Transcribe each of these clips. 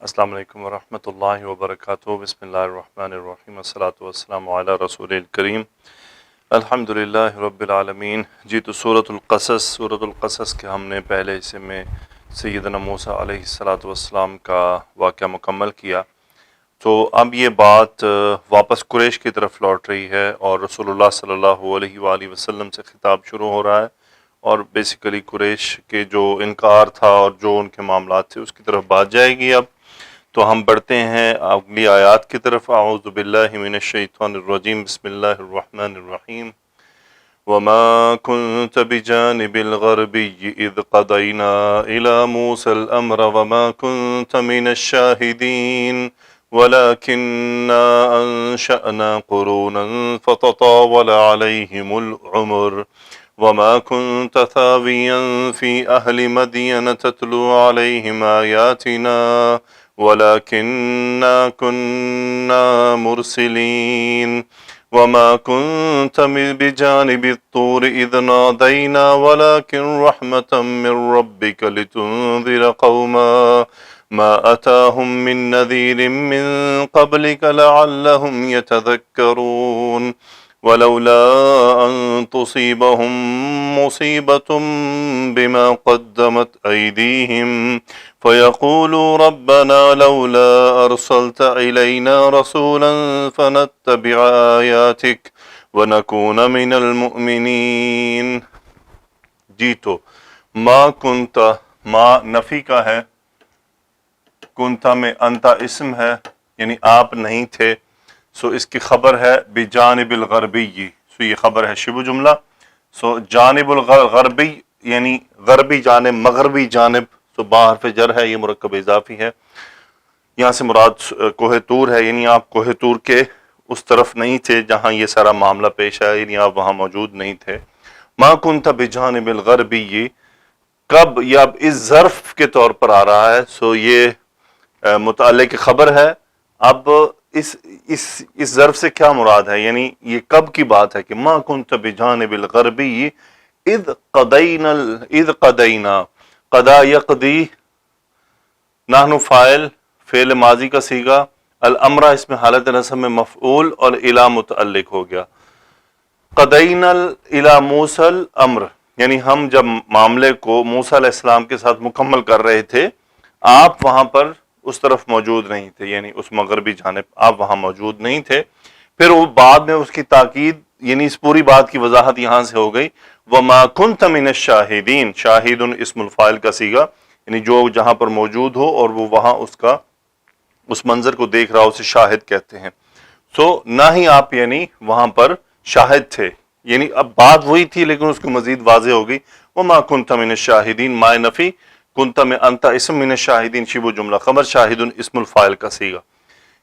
السلام علیکم ورحمۃ اللہ وبرکاتہ۔ بسم اللہ الرحمن الرحیم، الصلاۃ والسلام علی رسول الکریم، الحمد للہ رب العالمین۔ جی تو سورۃ القصص کے ہم نے پہلے حصے میں سیدنا موسیٰ علیہ السلام کا واقعہ مکمل کیا، تو اب یہ بات واپس قریش کی طرف لوٹ رہی ہے اور رسول اللہ صلی اللہ علیہ وآلہ وسلم سے خطاب شروع ہو رہا ہے، اور بیسیکلی قریش کے جو انکار تھا اور جو ان کے معاملات تھے اس کی طرف بات جائے گی۔ اب تو ہم بڑھتے ہیں اگلی آیات کی طرف۔ اعوذ باللہ من الشیطان الرجیم، بسم اللہ الرحمن الرحیم۔ وما كنت بجانب الغربي إذ قضينا إلى موسى الأمر وما كنت من الشاهدين ولكننا أنشأنا قرونا فتطاول عليهم العمر وما كنت ثاويا في أهل مدين تتلو عليهم آياتنا ولكننا كنا مرسلين وما كنت بجانب الطور إذ نادينا ولكن رحمة من ربك لتنذر قوما ما أتاهم من نذير من قبلك لعلهم يتذكرون ولولا أن تصيبهم مصيبة بما قدمت أيديهم فيقولوا ربنا لولا أرسلت إلينا رسولا فنتبع آياتك ونكون من المؤمنين۔ جی تو ما کنتا، ما نفی کا ہے، کنتا میں انتا اسم ہے، یعنی آپ نہیں تھے، سو اس کی خبر ہے بجانب الغربی، سو یہ خبر ہے شبہ جملہ، سو جانب الغربی یعنی غربی جانب، مغربی جانب، سو با حرف جر ہے، یہ مرکب اضافی ہے، یہاں سے مراد کوہ طور ہے، یعنی آپ کوہ طور کے اس طرف نہیں تھے جہاں یہ سارا معاملہ پیش آیا، یعنی آپ وہاں موجود نہیں تھے۔ ما کنت بجانب الغربی، کب، یہ اب اس ظرف کے طور پر آ رہا ہے، سو یہ متعلق خبر ہے۔ اب اس ظرف سے کیا مراد ہے، یعنی یہ کب کی بات ہے کہ ما کنت بجانب الغربی اذ قضینا، قضا یقضی، نحن فاعل، فعل ماضی کا صیغہ، الامر اس میں حالت نصب میں مفعول اور الی متعلق ہو گیا۔ قضینا الی موسیٰ الامر، یعنی ہم جب معاملے کو موسیٰ علیہ السلام کے ساتھ مکمل کر رہے تھے، آپ وہاں پر اس طرف موجود نہیں تھے، یعنی اس مغربی جانب آپ وہاں موجود نہیں تھے۔ پھر وہ بعد میں اس کی تاکید، یعنی اس پوری بات کی وضاحت یہاں سے ہو گئی۔ وما كنت من الشاہدین، شاہد اسم الفاعل کا صیغہ، یعنی جو جہاں پر موجود ہو اور وہ وہاں اس منظر کو دیکھ رہا ہو، اسے شاہد کہتے ہیں۔ سو نہ ہی آپ یعنی وہاں پر شاہد تھے، یعنی اب بات وہی تھی لیکن اس کو مزید واضح ہو گئی۔ وما كنت من الشاہدین، ما نفی، کنت میں انت اسم من الشاہدین شبہ جملہ، خبر شاہد اسم الفاعل کا صیغہ،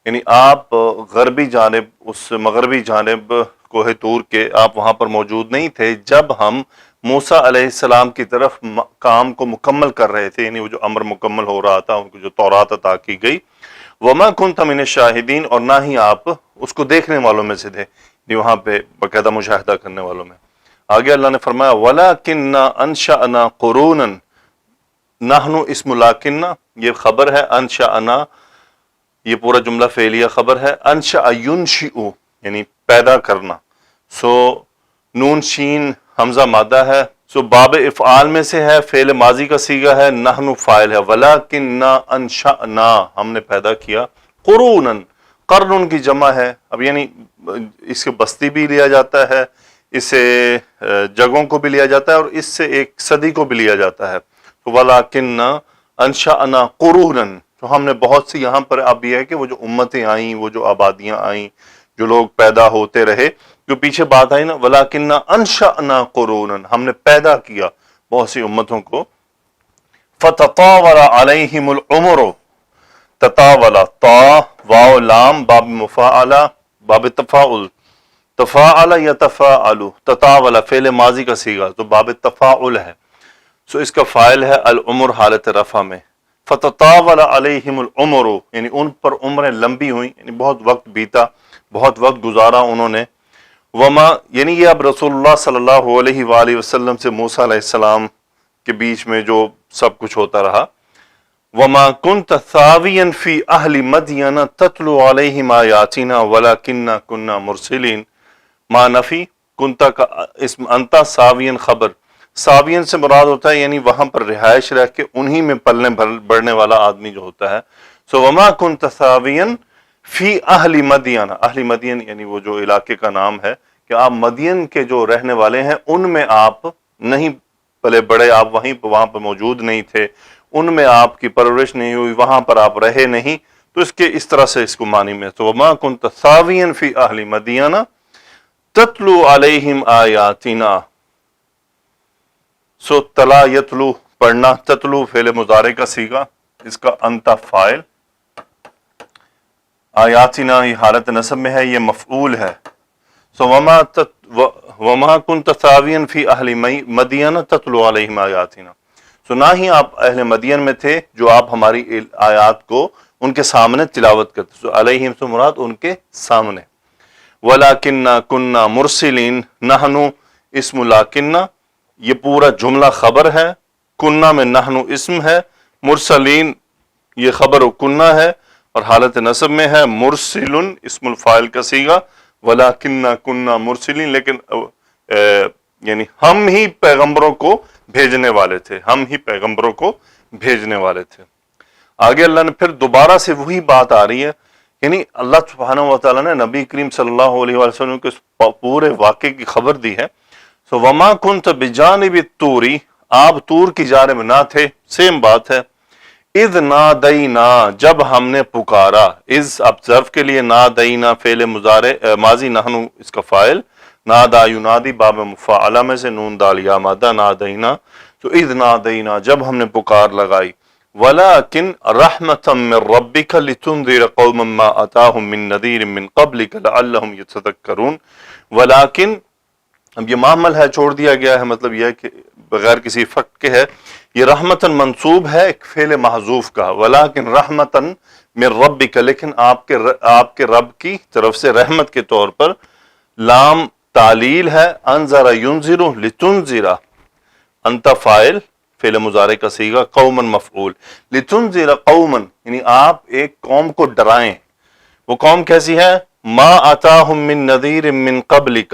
یعنی آپ غربی جانب، اس مغربی جانب کوہ طور کے آپ وہاں پر موجود نہیں تھے جب ہم موسیٰ علیہ السلام کی طرف کام کو مکمل کر رہے تھے، یعنی وہ جو امر مکمل ہو رہا تھا، ان کو جو تورات عطا کی گئی۔ وما كنت من الشاہدین، اور نہ ہی آپ اس کو دیکھنے والوں میں سے تھے، یعنی وہاں پہ باقاعدہ مشاہدہ کرنے والوں میں۔ آگے اللہ نے فرمایا وَلَكِنَّا أَنشَأْنَا قُرُونًا، نحن اسم لاکنہ، یہ خبر ہے، انشأنا یہ پورا جملہ فعلیہ خبر ہے، انشأ ینشئ یعنی پیدا کرنا، سو نون شین حمزہ مادہ ہے، سو باب افعال میں سے ہے، فعل ماضی کا صیغہ ہے، نحن فاعل ہے، ولکننا انشأنا ہم نے پیدا کیا، قرونا، قرن کی جمع ہے، اب یعنی اس کے بستی بھی لیا جاتا ہے، اسے جگہوں کو بھی لیا جاتا ہے، اور اس سے ایک صدی کو بھی لیا جاتا ہے، تو وَلَكِنَّا أَنشَأْنَا قُرُونًا، تو ہم نے بہت سی، یہاں پر اب یہ ہے کہ وہ جو امتیں آئیں، وہ جو آبادیاں آئیں، جو لوگ پیدا ہوتے رہے، جو پیچھے بات آئی نا وَلَكِنَّا أَنشَأْنَا قُرُونًا، ہم نے پیدا کیا بہت سی امتوں کو۔ فَتَطَاوَلَ عَلَيْهِمُ الْعُمُرُ، تطاولا، تا واو لام باب مفاعلہ، باب تفاعل، تفاعل یتفاعل، تطاول فعل ماضی کا صیغہ، تو باب تفاعل ہے، سو اس کا فاعل ہے العمر حالت رفع میں۔ فتطاول علیہم العمر، یعنی ان پر عمریں لمبی ہوئیں، یعنی بہت وقت بیتا، بہت وقت گزارا انہوں نے۔ وما، یعنی یہ اب رسول اللہ صلی اللہ علیہ وآلہ وسلم سے موسیٰ علیہ السلام کے بیچ میں جو سب کچھ ہوتا رہا۔ وما كنت ثاويا في اهل مدين تتلو عليهم آياتنا ولكننا كنا مرسلين. ما نفی کنتا کا اسم انتا ساوین خبر. ساوین سے مراد ہوتا ہے یعنی وہاں پر رہائش رہ کے انہی میں پلنے بڑھنے والا آدمی جو ہوتا ہے. سو وما کنت ثاوین فی اہل مدین. اہل مدین یعنی وہ جو علاقے کا نام ہے کہ آپ مدین کے جو رہنے والے ہیں ان میں آپ نہیں پلے بڑے، آپ وہاں پہ موجود نہیں تھے، ان میں آپ کی پرورش نہیں ہوئی، وہاں پر آپ رہے نہیں. تو اس طرح سے اس کو معنی میں تو وما کنت ثاویا فی اہل مدین تتلو علیہم آیاتنا. سو تلا یتلو پڑھنا، تتلو فعل مضارع کا صیغہ، اس کا انتا فاعل، آیاتنا یہ حالت نصب میں ہے، یہ مفعول ہے. سو وما کنت ثاویا فی اہل مدین تتلو علیہم آیاتنا. سو نہ ہی آپ اہل مدین میں تھے جو آپ ہماری آیات کو ان کے سامنے تلاوت کرتے. سو علیہم سے مراد ان کے سامنے. وَلَكِنَّا كُنَّا مُرْسِلِينَ. نحنو اسم لاکنہ، یہ پورا جملہ خبر ہے، کنہ میں نحنو اسم ہے، مرسلین یہ خبر و کنہ ہے اور حالت نصب میں ہے. مرسل اسم الفاعل کا صیغہ، وَلَكِنَّا كُنَّا مُرْسِلِينَ، لیکن یعنی ہم ہی پیغمبروں کو بھیجنے والے تھے، ہم ہی پیغمبروں کو بھیجنے والے تھے. آگے اللہ نے پھر دوبارہ سے وہی بات آ رہی ہے، یعنی اللہ سبحانہ و تعالیٰ نے نبی کریم صلی اللہ علیہ وسلم کو اس پورے واقعے کی خبر دی ہے. سو وما کنت بجانب الطور، آپ طور کی جانب نہ تھے، سیم بات ہے. اذ نادینا، جب ہم نے پکارا. اذ اب ظرف کے لیے، نادینا فعل مضارع ماضی، نحنو اس کا فاعل، نادا ینادی باب مفاعلہ میں سے نون دال یا مادہ، نادینا. تو اذ نادینا جب ہم نے پکار لگائی. وَلَكِنْ رَحْمَةً مِّن رَبِّكَ لِتُنذِرَ قَوْمًا مَّا أَتَاهُم مِّن نَّذِيرٍ مِّن قَبْلِكَ لَعَلَّهُمْ يَتَذَكَّرُونَ. وَلَكِنْ اب یہ معمل ہے، چھوڑ دیا گیا ہے، مطلب یہ ہے کہ بغیر کسی فق کے ہے. یہ رحمتاً منصوب ہے ایک فعل محذوف کا. وَلَكِنْ رَحْمَةً مِّن رَبِّكَ، لیکن آپ کے رب کی طرف سے رحمت کے طور پر. لام تعلیل ہے، انذر ینذر لتنذر، انت فاعل فعل مضارع کا صیغہ، قومن مفعول. لتنذر قومن یعنی آپ ایک قوم کو ڈرائیں. وہ قوم کیسی ہے؟ ما اتاہم من نذیر من قبلک،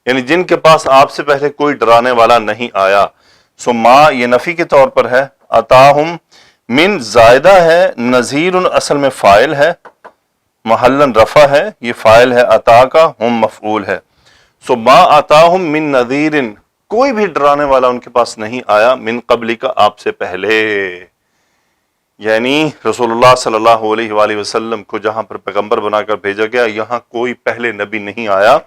یعنی جن کے پاس آپ سے پہلے کوئی ڈرانے والا نہیں آیا. سو ما یہ نفی کے طور پر ہے، اتاہم من زائدہ ہے، نذیر اصل میں فاعل ہے، محلن رفع ہے، یہ فاعل ہے عطا کا، ہم مفعول ہے. سو ما اتاہم من نذیر، کوئی بھی ڈرانے والا ان کے پاس نہیں آیا، من قبل کا آپ سے پہلے. یعنی رسول اللہ صلی اللہ علیہ وآلہ وسلم کو جہاں پر پیغمبر بنا کر بھیجا گیا، یہاں کوئی پہلے نبی نہیں آیا.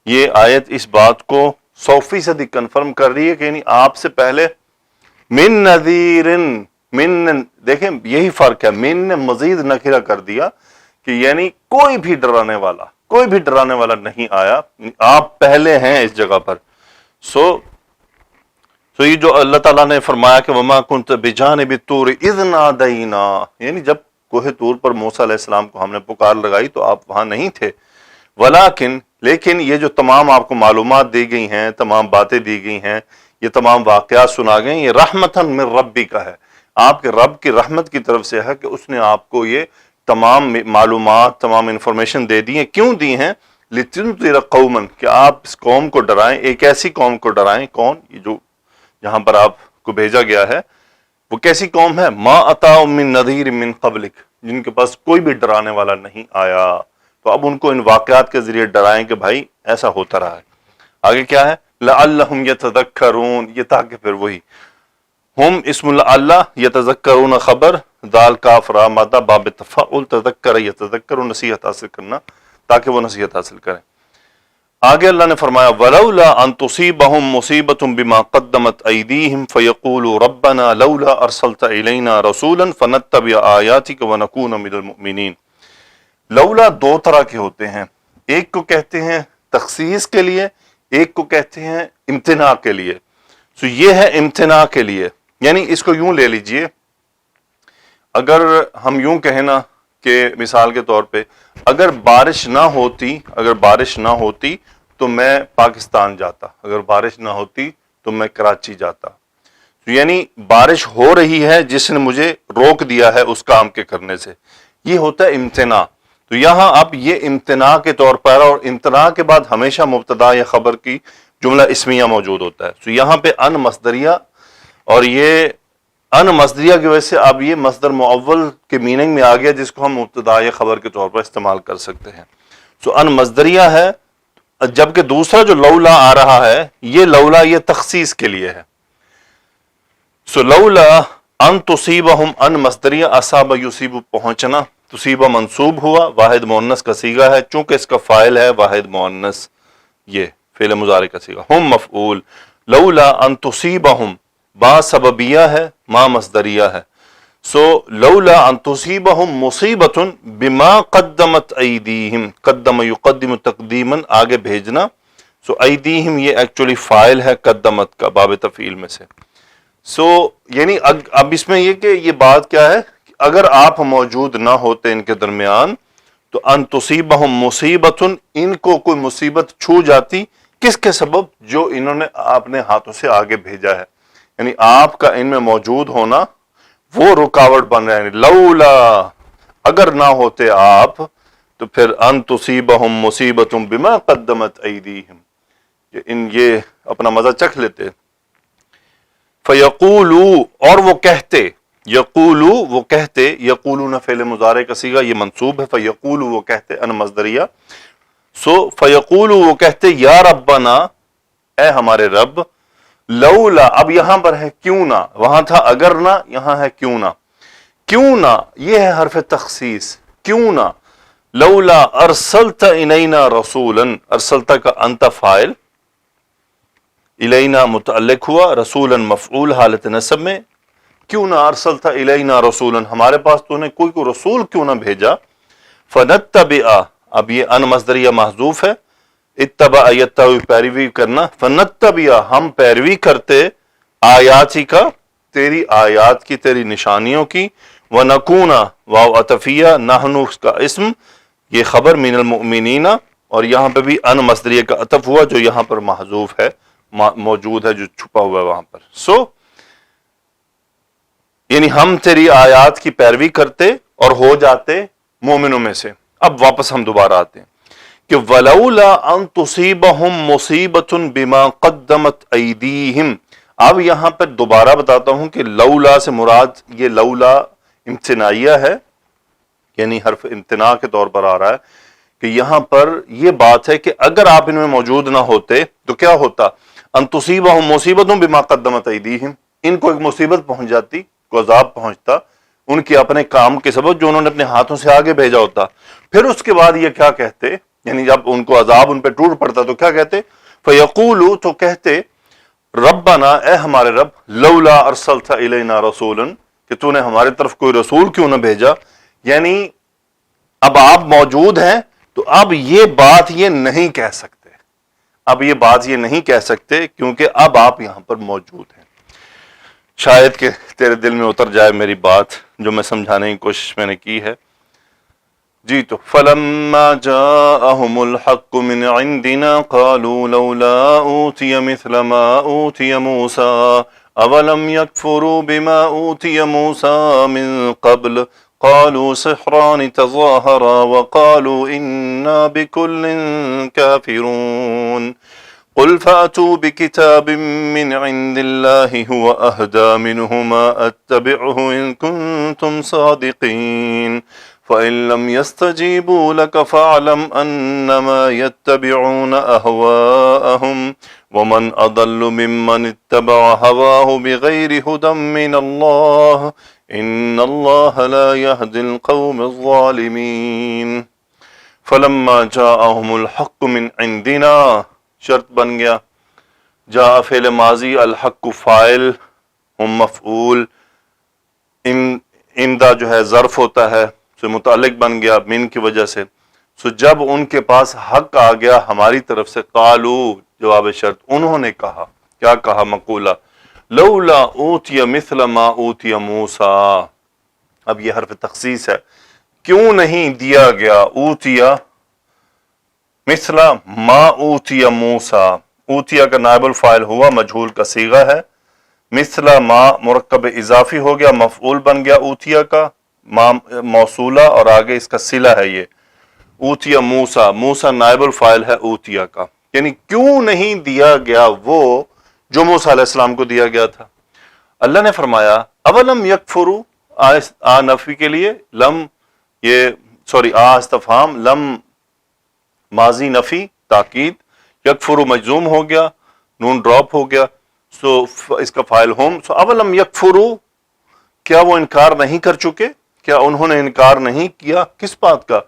یہ آیت اس بات کو 100% کنفرم کر رہی ہے کہ یعنی آپ سے پہلے من نذیر، من دیکھیں یہی فرق ہے، من نے مزید نکرہ کر دیا کہ یعنی کوئی بھی ڈرانے والا نہیں آیا، آپ پہلے ہیں اس جگہ پر. سو یہ جو اللہ تعالیٰ نے فرمایا کہ وما کنت بجانب الطور اذ نادینا، یعنی جب کوہ طور پر موسیٰ علیہ السلام کو ہم نے پکار لگائی تو آپ وہاں نہیں تھے. لیکن یہ جو تمام آپ کو معلومات دی گئی ہیں، تمام باتیں دی گئی ہیں، یہ تمام واقعات سنا گئے، یہ رحمتاً من ربی کا ہے، آپ کے رب کی رحمت کی طرف سے ہے کہ اس نے آپ کو یہ تمام معلومات، تمام انفارمیشن دے دی ہیں. کیوں دی ہیں؟ لتنذر قوما، کہ آپ اس قوم کو ڈرائیں، ایک ایسی قوم کو ڈرائیں. کون؟ یہ جو جہاں پر آپ کو بھیجا گیا ہے وہ کیسی قوم ہے؟ ما اتاہم من نذیر من قبلک، جن کے پاس کوئی بھی ڈرانے والا نہیں آیا. تو اب ان کو ان واقعات کے ذریعے ڈرائیں کہ بھائی ایسا ہوتا رہا ہے. آگے کیا ہے؟ لعلہم یتذکرون، یہ تاکہ پھر وہی ہم اسم اللہ، یتذکرون خبر، دال کاف را مادہ باب تفاعل، تذکر یتذکر، نصیحت حاصل کرنا تاکہ وہ نصیحت حاصل کریں. آگے اللہ نے فرمایا وَلَوْلَا أَن تُصِيبَهُم مُّصِيبَةٌ بِمَا قَدَّمَتْ أَيْدِيهِمْ فَيَقُولُوا رَبَّنَا لَوْلَا أَرْسَلْتَ إِلَيْنَا رَسُولًا فَنَتَّبِعَ آيَاتِكَ وَنَكُونَ مِنَ الْمُؤْمِنِينَ. لولا دو طرح کے ہوتے ہیں، ایک کو کہتے ہیں تخصیص کے لیے، ایک کو کہتے ہیں امتناع کے لیے. سو یہ ہے امتناع کے لیے، یعنی اس کو یوں لے لیجئے، اگر ہم یوں کہیں نا کہ مثال کے طور پہ اگر بارش نہ ہوتی تو میں پاکستان جاتا، اگر بارش نہ ہوتی تو میں کراچی جاتا. یعنی بارش ہو رہی ہے جس نے مجھے روک دیا ہے اس کام کے کرنے سے، یہ ہوتا ہے امتناع۔ تو یہاں اب یہ امتناع کے طور پر، اور امتناع کے بعد ہمیشہ مبتدا یا خبر کی جملہ اسمیہ موجود ہوتا ہے۔ تو یہاں پہ ان مصدریہ، اور یہ ان مصدریہ کی وجہ سے اب یہ مصدر معول کے میننگ میں آ گیا، جس کو ہم مبتدا یا خبر کے طور پر استعمال کر سکتے ہیں۔ سو ان مصدریہ ہے، جبکہ دوسرا جو لولا آ رہا ہے، یہ لولا یہ تخصیص کے لیے ہے۔ سو لولا ان تصیبہم، ان مصدریہ، اصاب یصیب پہنچنا، تصیبہ منصوب ہوا، واحد مؤنث کا صیغہ ہے، چونکہ اس کا فاعل ہے واحد مؤنث، یہ فعل مضارع کا صیغہ، ہم مفعول، لولا ان تصیبہم با سببیہ ہے، ما مصدریہ ہے۔ سو لولا ان تصیبہم مصیبۃ بما قدمت ایدیہم، قدم یقدم تقدیما، آگے بھیجنا۔ سو ایدیہم یہ ایکچولی فاعل ہے قدمت کا، باب تفعیل میں سے۔ سو یعنی اب اس میں یہ کہ یہ بات کیا ہے، اگر آپ موجود نہ ہوتے ان کے درمیان تو ان تصیبہم مصیبۃ، ان کو کوئی مصیبت چھو جاتی، کس کے سبب؟ جو انہوں نے اپنے ہاتھوں سے آگے بھیجا ہے، یعنی آپ کا ان میں موجود ہونا وہ رکاوٹ بن رہا ہے۔ لولا، اگر نہ ہوتے آپ تو پھر ان تصیبہم مصیبۃ بما قدمت ایدیہم، یہ اپنا مزہ چکھ لیتے۔ فیقولوا، اور وہ کہتے، یقولوا وہ کہتے، یقولون فعل مضارع کا صیغہ، یہ منصوب ہے، فیقولوا وہ کہتے، ان مصدریہ۔ سو فیقولوا وہ کہتے، یا ربنا اے ہمارے رب، لولا، اب یہاں پر ہے کیوں نہ، وہاں تھا اگر نہ، یہاں ہے کیوں نہ۔ کیوں نہ یہ ہے حرف تخصیص، کیوں نہ، لولا ارسلت الینا رسولا، ارسلت کا انت فاعل، الینا متعلق ہوا، رسولا مفعول حالت نصب میں، کیوں نہ ارسلت الینا رسولا، ہمارے پاس تو نے کوئی رسول کیوں نہ بھیجا۔ فنتبع، اب یہ ان مصدریہ محذوف ہے، اتبع یتبع پیروی کرنا، فنتبع ہم پیروی کرتے، آیاتی کا تیری آیات کی، تیری نشانیوں کی، ونکون واو عطفیہ، نحن اس کا اسم، یہ خبر، من المؤمنین، اور یہاں پہ بھی ان مصدریہ کا عطف ہوا جو یہاں پر محذوف ہے، موجود ہے جو چھپا ہوا ہے وہاں پر۔ سو یعنی ہم تیری آیات کی پیروی کرتے اور ہو جاتے مومنوں میں سے۔ اب واپس ہم دوبارہ آتے ہیں کہ ولولا ان تصیبہم مصیبۃ بما قدمت ایدیہم۔ اب یہاں پر دوبارہ بتاتا ہوں کہ لولا سے مراد یہ لولا امتناعیہ ہے، یعنی حرف امتناع کے طور پر آ رہا ہے کہ یہاں پر یہ بات ہے کہ اگر آپ ان میں موجود نہ ہوتے تو کیا ہوتا، ان تصیبہم مصیبۃ بما قدمت ایدیہم، ان کو ایک مصیبت پہنچ جاتی، کو عذاب پہنچتا ان کے اپنے کام کے سبب جو انہوں نے اپنے ہاتھوں سے آگے بھیجا ہوتا۔ پھر اس کے بعد یہ کیا کہتے، یعنی جب ان کو عذاب ان پہ ٹوٹ پڑتا تو کیا کہتے، فیقولوا تو کہتے، ربنا اے ہمارے رب، لولا ارسلت الینا رسولا، کہ تو نے ہمارے طرف کوئی رسول کیوں نہ بھیجا۔ یعنی اب آپ موجود ہیں تو اب یہ بات یہ نہیں کہہ سکتے، اب یہ بات یہ نہیں کہہ سکتے کیونکہ اب آپ یہاں پر موجود ہیں۔ شاید کہ تیرے دل میں اتر جائے میری بات جو میں سمجھانے کی کوشش میں نے کی ہے۔ جی تو فلما جاءهم الحق من عندنا قالوا لولا اوتي مثل ما اوتي موسى اولم يكفروا بما اوتي موسى من قبل قالوا سحران تظاهرا وقالوا انا بكل كافرون قل فأتوا بكتاب من عند الله هو أهدى منهما أتبعه إن كنتم صادقين فإن لم يستجيبوا لك فاعلم أنما يتبعون أهواءهم ومن أضل ممن اتبع هواه بغير هدى من الله إن الله لا يهدي القوم الظالمين فلما جاءهم الحق من عندنا، شرط بن گیا، جاء فعل ماضی، الحق فاعل، ہم مفعول، ان دا جو ہے ظرف ہوتا ہے، سو متعلق بن گیا من کی وجہ سے۔ سو جب ان کے پاس حق آ گیا ہماری طرف سے، قالو جواب شرط، انہوں نے کہا، کیا کہا، مقولہ، لولا اوتی مثل ما اوتی موسیٰ، اب یہ حرف تخصیص ہے، کیوں نہیں دیا گیا، اوتیا مثل ما اوتی موسیٰ، اوتیا کا نائب الفاعل ہوا، مجہول کا صیغہ ہے، مثلا ما مرکب اضافی ہو گیا، مفعول بن گیا اوتیا کا، ما موصولہ اور آگے اس کا صلہ ہے یہ اوتیا موسیٰ، موسیٰ نائب الفاعل ہے اوتیا کا، یعنی کیوں نہیں دیا گیا وہ جو موسیٰ علیہ السلام کو دیا گیا تھا؟ اللہ نے فرمایا اولم یکفروا، آ نفی کے لیے، لم یہ استفہام، لم ماضی نفی تاکید، یکفروا مجزوم ہو گیا، نون ڈراپ ہو گیا، اس کا فاعل ہم، اولم یکفروا، کیا وہ انکار نہیں کر چکے؟ کیا انہوں نے انکار نہیں کیا کس بات کا؟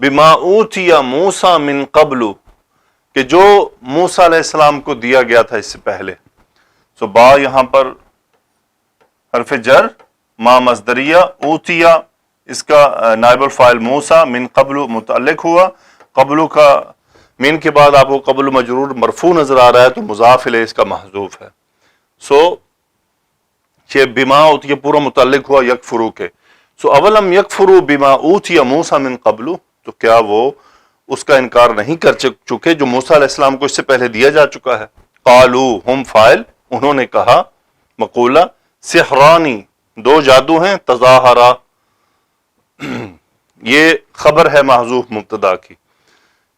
بما اوتی موسیٰ من قبل، کہ جو موسیٰ علیہ السلام کو دیا گیا تھا اس سے پہلے. با یہاں پر حرف جر، ما مصدریہ، اوتیا اس کا نائب الفاعل موسیٰ، من قبل متعلق ہوا، قبل کا من کے بعد آپ کو قبل مجرور مرفوع نظر آ رہا ہے تو مضاف الیہ اس کا محذوف ہے. یہ بما اوتیا پورا متعلق ہوا یکفرو کے. اولم یکفروا بما اوتی موسیٰ من قبل، تو کیا وہ اس کا انکار نہیں کر چکے جو موسیٰ علیہ السلام کو اس سے پہلے دیا جا چکا ہے؟ قالو، ہم فاعل، انہوں نے کہا، مقولہ، سحرانی، دو جادو ہیں، تظاہرا، یہ خبر ہے محذوف مبتدا کی،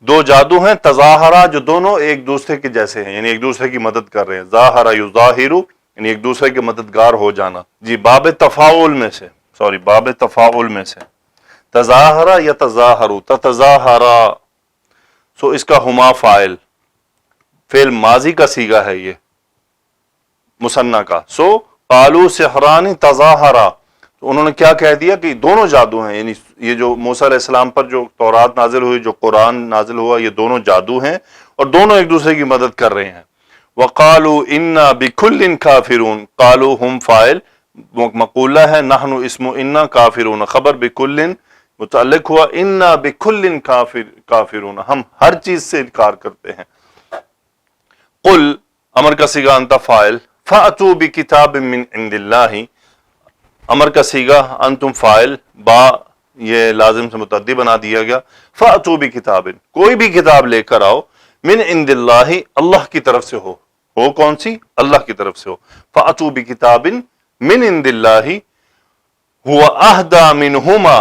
دو جادو ہیں، تظاہرا جو دونوں ایک دوسرے کے جیسے ہیں، یعنی ایک دوسرے کی مدد کر رہے ہیں، ظاہرا یظاہرو یعنی ایک دوسرے کے مددگار ہو جانا. جی باب تفاعل میں سے، باب تفاعل میں سے، تظاہرا یا تظاہرو، تتظاہرا، اس کا ہما فاعل، فعل ماضی کا صیغہ ہے یہ مثنیٰ کا. قالو سحرانی تظاہرا، تو انہوں نے کیا کہہ دیا کہ دونوں جادو ہیں، یعنی یہ جو موسیٰ علیہ السلام پر جو تورات نازل ہوئی، جو قرآن نازل ہوا، یہ دونوں جادو ہیں اور دونوں ایک دوسرے کی مدد کر رہے ہیں. وقالوا انا بکل کافرون، قالو ہم فاعل، مقولہ ہے، نحن اسم انا، کافرون خبر، بکل متعلق ہوا، انا بکل کافرون، ہم ہر چیز سے انکار کرتے ہیں. قل، امر کا صیغہ انت فاعل، فأتوا بکتاب من عند اللہ، امر کا صیغہ انتم فاعل، با یہ لازم سے متعدی بنا دیا گیا، فأتوا بکتاب، کوئی بھی کتاب لے کر آؤ، من عند اللہ، اللہ کی طرف سے ہو کون سی؟ اللہ کی طرف سے ہو. فأتوا بکتاب من عند اللہ هو اہدی منہما،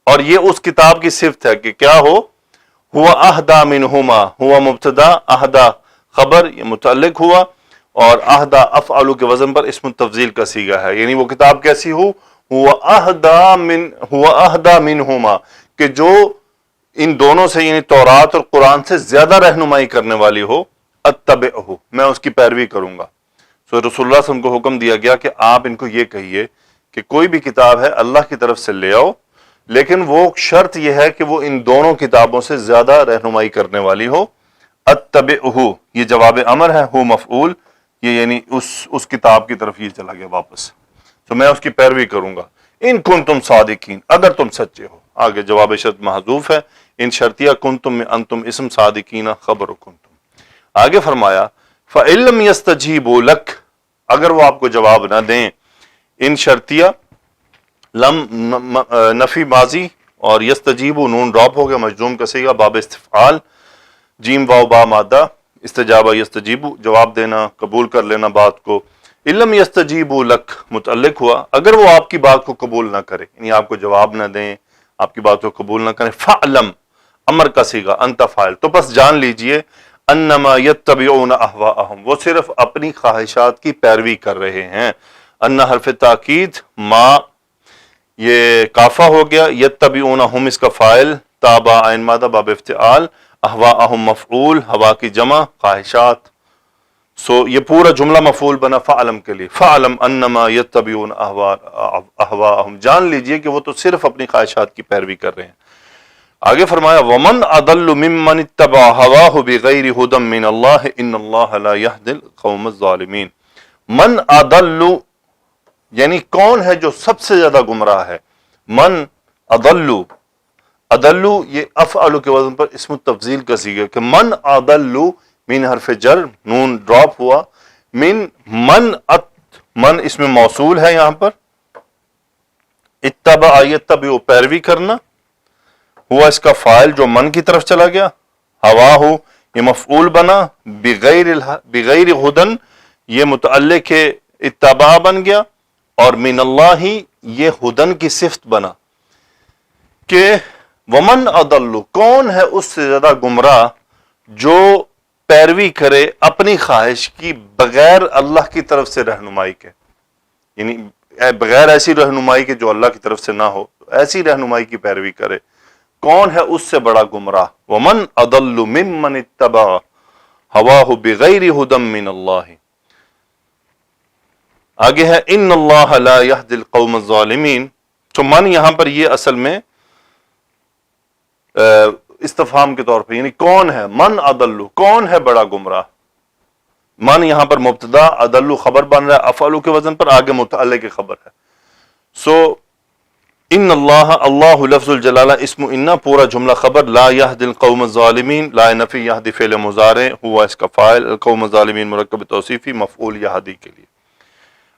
اور یہ اس کتاب کی صفت ہے کہ کیا ہو، هو اہدی منہما، هو مبتدا، اہدی خبر، یہ متعلق ہوا، اور اہدی افعل کے وزن پر اسم التفضیل کا صیغہ ہے، یعنی وہ کتاب کیسی ہو، هو اہدی منہما، کہ جو ان دونوں سے یعنی تورات اور قرآن سے زیادہ رہنمائی کرنے والی ہو، اتبعہ، میں اس کی پیروی کروں گا. رسول اللہ صلی اللہ علیہ وسلم کو حکم دیا گیا کہ آپ ان کو یہ کہیے کہ کوئی بھی کتاب ہے اللہ کی طرف سے لے آؤ، لیکن وہ شرط یہ ہے کہ وہ ان دونوں کتابوں سے زیادہ رہنمائی کرنے والی ہو. اتبعہ، یہ جواب امر ہے، ہو مفعول، یہ یعنی اس کتاب کی طرف یہ چلا گیا واپس، تو میں اس کی پیروی کروں گا. ان کنتم صادقین، اگر تم سچے ہو، آگے جواب شرط محذوف ہے، ان شرطیہ کنتم میں انتم اسم صادقین خبر کنتم. آگے فرمایا فَإِن لَّمْ يَسْتَجِيبُوا لَكَ، اگر وہ آپ کو جواب نہ دیں، ان شرطیہ، لم نفی ماضی، اور یستجیبو نون ڈراپ ہو گیا، مجزوم کا صیغہ، باب استفعال، جیم واو با مادہ، استجابہ یستجیبو، جواب دینا، قبول کر لینا بات کو. إِن لَّمْ يَسْتَجِيبُوا لَكَ متعلق ہوا، اگر وہ آپ کی بات کو قبول نہ کرے، یعنی آپ کو جواب نہ دیں، آپ کی بات کو قبول نہ کریں. فَعْلَمْ، امر کا صیغہ، انت فاعل، تو بس جان لیجئے، انما یتبعون اہواءہم، وہ صرف اپنی خواہشات کی پیروی کر رہے ہیں. ان حرف تاکید، ما یہ کافہ ہو گیا، یتبعون ہم اس کا فاعل، تابع عین مادہ باب افتعال، اہواءہم مفعول، ہوا کی جمع، خواہشات، یہ پورا جملہ مفعول بنا فعلم کے لیے. فعلم انما یتبعون اہواءہم، جان لیجئے کہ وہ تو صرف اپنی خواہشات کی پیروی کر رہے ہیں. آگے فرمایا وَمَنْ أَضَلُّ مِمَّنِ اتَّبَعَ هَوَاهُ بِغَيْرِ هُدًى مِّنَ اللَّهِ إِنَّ اللَّهَ لَا يَهْدِي الْقَوْمَ الظَّالِمِينَ. من اضل، یعنی کون ہے جو سب سے زیادہ گمراہ ہے. من اضل، اضل یہ افعل کے وزن پر اسم التفضیل کا صیغہ کہ من اضل، من حرف جر، نون ڈراپ ہوا، من اسم موصول ہے یہاں پر، اتبع یتبع پیروی کرنا، ہوا اس کا فاعل جو من کی طرف چلا گیا، ہوا ہو یہ مفعول بنا، بغیر ہدن یہ متعلق ہے اتباع بن گیا، اور من اللہ یہ ہدن کی صفت بنا کہ ومن اضل، کون ہے اس سے زیادہ گمراہ جو پیروی کرے اپنی خواہش کی بغیر اللہ کی طرف سے رہنمائی کے، یعنی بغیر ایسی رہنمائی کے جو اللہ کی طرف سے نہ ہو، ایسی رہنمائی کی پیروی کرے، کون ہے اس سے بڑا گمراہ؟ ومن اضل ممن اتبع ہواہ بغیر ہدی من اللہ۔ آگے ہے ان اللہ لا یہدی القوم الظالمین۔ تو من یہاں پر یہ اصل میں استفہام کے طور پہ، یعنی کون ہے، من اضل، کون ہے بڑا گمراہ۔ من یہاں پر مبتدا، اضل خبر بن رہا ہے، افعل کے وزن پر، آگے متعلق کی خبر ہے۔ سو ان اللہ، اللہ لفظ الجلالہ اسم ان، پورا جملہ خبر، لا یہدی القوم الظالمین، لا نفی یہدی فعل مضارع ہوا اس کا فاعل، القوم الظالمین مرکب توصیفی، مفعول یہدی کے لیے۔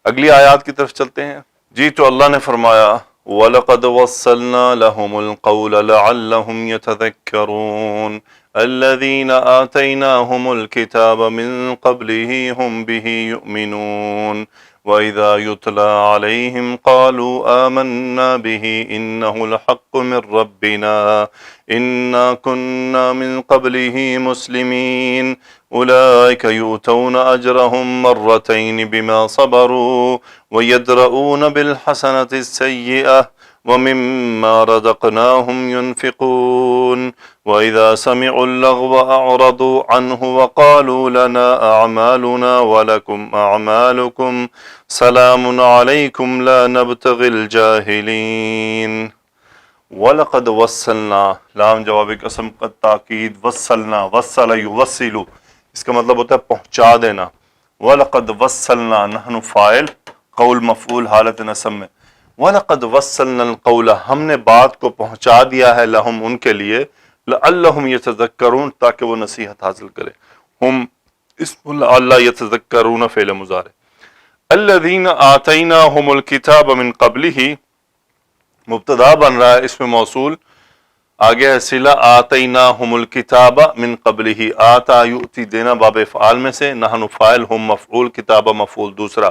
اگلی آیات کی طرف چلتے ہیں جی۔ تو اللہ نے فرمایا وَلَقَدْ وَصَّلْنَا لَهُمُ الْقَوْلَ لَعَلَّهُمْ يَتَذَكَّرُونَ الَّذِينَ آتَيْنَاهُمُ الْكِتَابَ مِنْ قَبْلِهِ هُمْ بِهِ يُؤْمِنُونَ وَإِذَا يُتْلَى عَلَيْهِمْ قَالُوا آمَنَّا بِهِ إِنَّهُ الْحَقُّ مِنْ رَبِّنَا إِنَّا كُنَّا مِنْ قَبْلِهِ مُسْلِمِينَ أُولَئِكَ يُؤْتَوْنَ أَجْرَهُمْ مَرَّتَيْنِ بِمَا صَبَرُوا وَيَدْرَؤُونَ بِالْحَسَنَةِ السَّيِّئَةَ وَمِمَّا رَزَقْنَاهُمْ يُنْفِقُونَ وَإِذَا سَمِعُوا اللَّغْوَ أَعْرَضُوا عَنْهُ وَقَالُوا لَنَا أَعْمَالُنَا وَلَكُمْ أَعْمَالُكُمْ سَلَامٌ عَلَيْكُمْ لَا نَبْتَغِي الْجَاهِلِينَ۔ وَلَقَدْ وَصَّلْنَا، لام جواب قسم کا تاکید، وصلنا، وصل یوصل، اس کا مطلب ہوتا ہے پہنچا دینا۔ وَلَقَدْ وَصَّلْنَا، نحن فاعل، قول مفعول حالت نصب میں۔ وَلَقَدْ وَصَّلْنَا الْقَوْلَ، ہم نے بات کو پہنچا دیا ہے، لہم ان کے لیے، لَعَلَّهُمْ يَتَذَكَّرُونَ تاکہ وہ نصیحت حاصل کرے۔ ہم اسم اللہ يتذکرون فعل مضارع۔ الذین آتیناہم الکتاب من قبلہ، مبتدا بن رہا ہے اسم موصول، آگے ہے صلہ، آتیناہم الکتاب من قبلہ، آتا یؤتی دینا باب افعال میں سے، نحن فاعل، ہم مفعول، کتاب مفعول دوسرا۔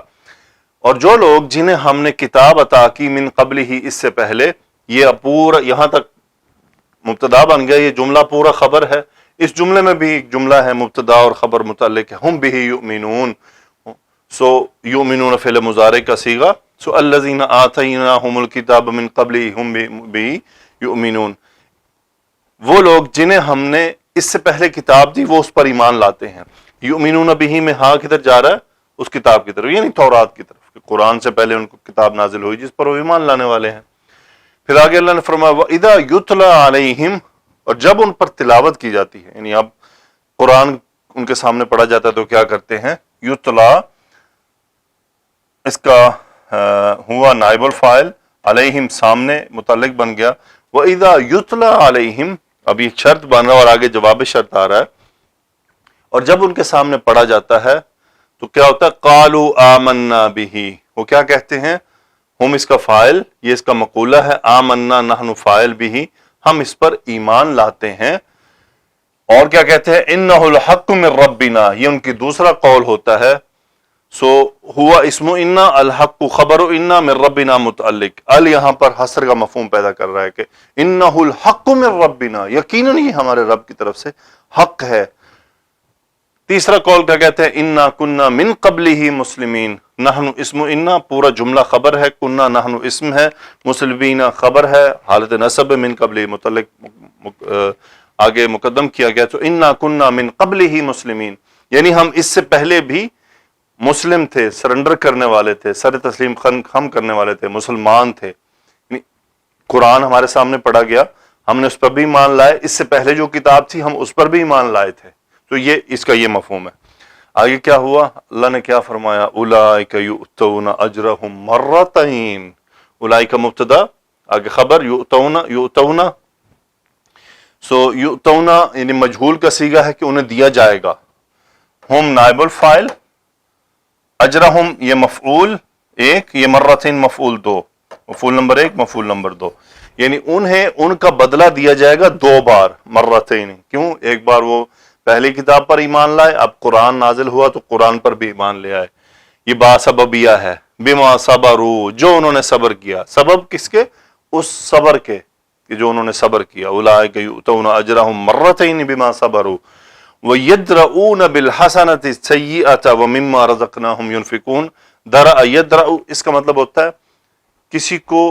اور جو لوگ جنہیں ہم نے کتاب عطا کی من قبلہ، اس سے پہلے، یہ پورا یہاں تک مبتدا بن گیا، یہ جملہ پورا خبر ہے۔ اس جملے میں بھی ایک جملہ ہے مبتدا اور خبر متعلق ہے، ہم بہ یؤمنون، سو یؤمنون فعل مضارع کا صیغہ، سو الذین آتیناہم الکتاب من قبلہ ہم بہ یؤمنون، وہ لوگ جنہیں ہم نے اس سے پہلے کتاب دی وہ اس پر ایمان لاتے ہیں۔ یؤمنون بہ میں ہاں کدھر جا رہا ہے؟ اس کتاب کی طرف، یعنی تورات کی طرف، کہ قرآن سے پہلے ان کو کتاب نازل ہوئی جس پر وہ ایمان لانے والے ہیں۔ پھر آگے اللہ نے فرمایا وَإِذَا يُتْلَى عَلَيْهِمْ، اور جب ان پر تلاوت کی جاتی ہے، یعنی اب قرآن ان کے سامنے پڑھا جاتا ہے تو کیا کرتے ہیں؟ یتلا، اس کا ہوا نائب الفاعل، علیہم سامنے متعلق بن گیا، وَإِذَا يُتْلَى عَلَيْهِمْ، اب یہ شرط بن رہا ہے اور آگے جواب شرط آ رہا ہے، اور جب ان کے سامنے پڑھا جاتا ہے تو کیا ہوتا ہے؟ قَالُوا آمَنَّا بِهِ، وہ کیا کہتے ہیں؟ ہم اس کا فاعل، یہ اس کا مقولہ ہے، آمنا نحن فاعل بھی، ہم اس پر ایمان لاتے ہیں۔ اور کیا کہتے ہیں؟ انہ الحق من ربنا، یہ ان کی دوسرا قول ہوتا ہے۔ سو ہوا اسم انا، الحق خبر انا، من ربنا متعلق، ال یہاں پر حصر کا مفہوم پیدا کر رہا ہے کہ انہ الحق من ربنا، یقیناً یہ ہمارے رب کی طرف سے حق ہے۔ تیسرا قول کیا کہتے ہیں؟ انا کننا من قبلہ مسلمین، نحن اسم انا پورا جملہ خبر ہے، کننا نحن اسم ہے، مسلمین خبر ہے حالت نصب، من قبلہ متعلق آگے مقدم کیا گیا، تو انا کننا من قبلہ مسلمین، یعنی ہم اس سے پہلے بھی مسلم تھے، سرنڈر کرنے والے تھے، سر تسلیم خم کرنے والے تھے، مسلمان تھے، یعنی قرآن ہمارے سامنے پڑھا گیا، ہم نے اس پر بھی ایمان لائے، اس سے پہلے جو کتاب تھی ہم اس پر بھی ایمان لائے تھے، تو یہ اس کا یہ مفہوم ہے۔ آگے کیا ہوا؟ اللہ نے کیا فرمایا؟ اولئک یؤتون اجرہم مرتین، اولئک مبتدا، آگے خبر، یؤتون، سو یؤتون یعنی مجہول کا صیغہ ہے کہ انہیں دیا جائے گا، ہم نائب الفاعل، اجرہم یہ مفعول ایک، یہ مرتین مفعول دو، مفعول نمبر ایک، مفعول نمبر دو، یعنی انہیں ان کا بدلہ دیا جائے گا دو بار، مرتین، کیوں؟ ایک بار وہ پہلی کتاب پر ایمان لائے، اب قرآن نازل ہوا تو قرآن پر بھی ایمان لے آئے، یہ باسببیہ ہے، بما صبرو، جو انہوں نے صبر کیا. سبب کس کے؟ اس صبر کے کہ جو انہوں نے صبر کیا. اولئک یؤتون اجرهم مرتين بما صبروا وَيَدْرَؤُونَ بِالْحَسَنَةِ السَّيِّئَةَ وَمِمَّا رَزَقْنَاهُمْ يُنْفِقُونَ. درأ یدرأ اس کا مطلب ہوتا ہے کسی کو،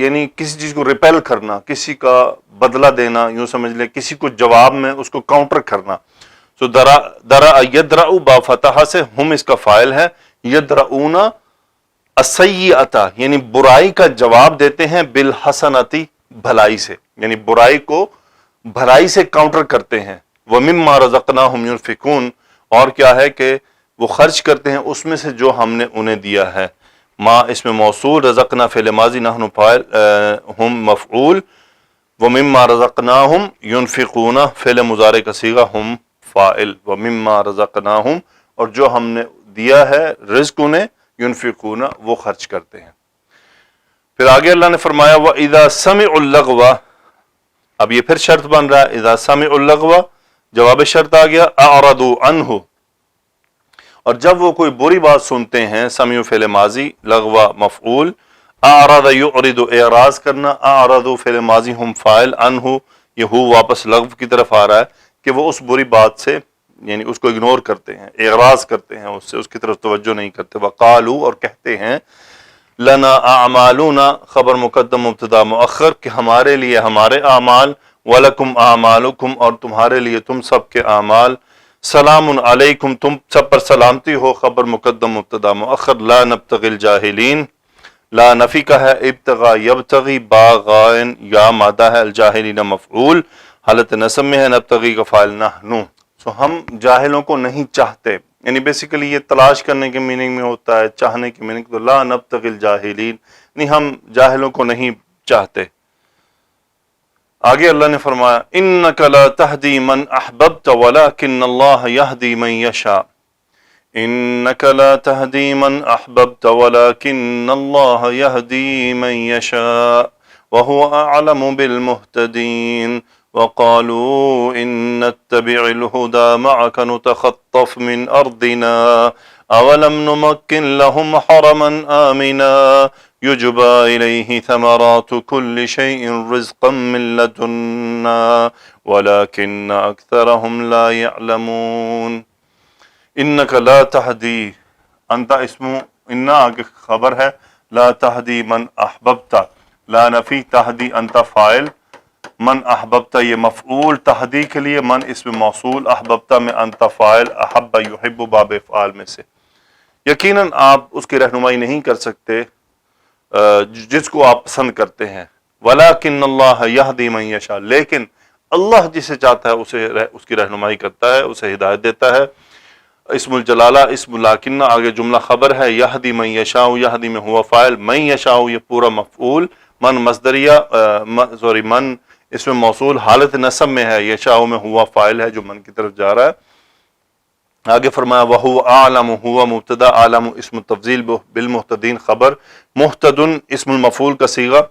یعنی کسی چیز کو ریپیل کرنا، کسی کا بدلہ دینا، یوں سمجھ لیں کسی کو جواب میں اس کو کاؤنٹر کرنا. سو درأ یدرأ با فتح سے، ہم اس کا فاعل ہے، یدرؤون السیئۃ یعنی برائی کا جواب دیتے ہیں، بالحسنتی بھلائی سے، یعنی برائی کو بھلائی سے کاؤنٹر کرتے ہیں. وَمِمَّا رَزَقْنَاهُمْ يُنْفِقُونَ اور کیا ہے کہ وہ خرچ کرتے ہیں اس میں سے جو ہم نے انہیں دیا ہے. ما اس میں موصول، رزقنا فعل ماضی، نحن فاعل، ہم مفعول. وَمِمَّا رَزَقْنَاهُمْ يُنْفِقُونَ فعل مضارع کا صیغہ، ہم فاعل. وَمِمَّا رَزَقْنَاهُمْ اور جو ہم نے دیا ہے رزق انہیں، ينفقون وہ خرچ کرتے ہیں. پھر آگے اللہ نے فرمایا وَإِذَا سَمِعُوا اللَّغْوَ، اب یہ پھر شرط بن رہا ہے، اذا سمعوا اللغو جواب شرط آ گیا، اعرضوا عنہ اور جب وہ کوئی بری بات سنتے ہیں، سمعوا فعل ماضی، لغو مفعول، اعرض یعرض اعراض کرنا، اعرضوا فعل ماضی ہم فاعل، عنہ یہ ہو واپس لغو کی طرف آ رہا ہے کہ وہ اس بری بات سے یعنی اس کو اگنور کرتے ہیں، اعراض کرتے ہیں، اس سے اس کی طرف توجہ نہیں کرتے. وقالوا اور کہتے ہیں، لنا اعمالنا خبر مقدم مبتدا مؤخر کہ ہمارے لیے ہمارے اعمال، ولکم اعمالکم اور تمہارے لیے تم سب کے اعمال، سلام علیکم تم سب پر سلامتی ہو خبر مقدم مبتدا مؤخر. لا نبتغی الجاہلین، لا نفی کا ہے، ابتغا یبتغی با غائن یا مادہ ہے، الجاہلین مفعول حالت نصب میں ہے، نبتغی کا فاعل نحنو. سو ہم جاہلوں کو نہیں چاہتے، یعنی بیسیکلی یہ تلاش کرنے کے میننگ میں ہوتا ہے، چاہنے کے میننگ. تو لا نبتغی الجاہلین نہیں، ہم جاہلوں کو نہیں چاہتے. آگے اللہ نے فرمایا انک لا تہدی من احببت ولکن اللہ یہدی من یشاء. انک لا تہدی من احببت ولکن اللہ یہدی من یشاء وهو اعلم بالمہتدین. وقالوا ان نتبع الهدى معك نتخطف من ارضنا اولم نمكن لهم حرما آمنا يجبى اليه ثمرات كل شيء رزقا من لدنا ولكن اكثرهم لا يعلمون. انك لا تهدي، انت اسم ان آگے خبر ہے، لا تهدي من احببت، لا نفی تهدي انت فاعل، من احببتا یہ مفعول، تہدی کے لیے من اسم موصول، احببتا میں انت فاعل، احب یحب باب افعال میں سے. یقیناً آپ اس کی رہنمائی نہیں کر سکتے جس کو آپ پسند کرتے ہیں. ولیکن اللہ یہدی من یشاء، لیکن اللہ جسے چاہتا ہے اسے اس کی رہنمائی کرتا ہے، اسے ہدایت دیتا ہے. اسم الجلالہ اسم لاکنہ آگے جملہ خبر ہے، یہدی من یشاء، یہدی میں ہوا فاعل، من یشاء یہ پورا مفعول، من مصدریہ من اس میں موصول حالت نصب میں ہے، یشاء میں ہوا فاعل ہے جو من کی طرف جا رہا ہے. آگے فرمایا وَهُوَ أَعْلَمُ ہوا مبتدا، عالم اسم تفضیل، بالمہتدین خبر، مہتدن اسم المفعول کا صیغہ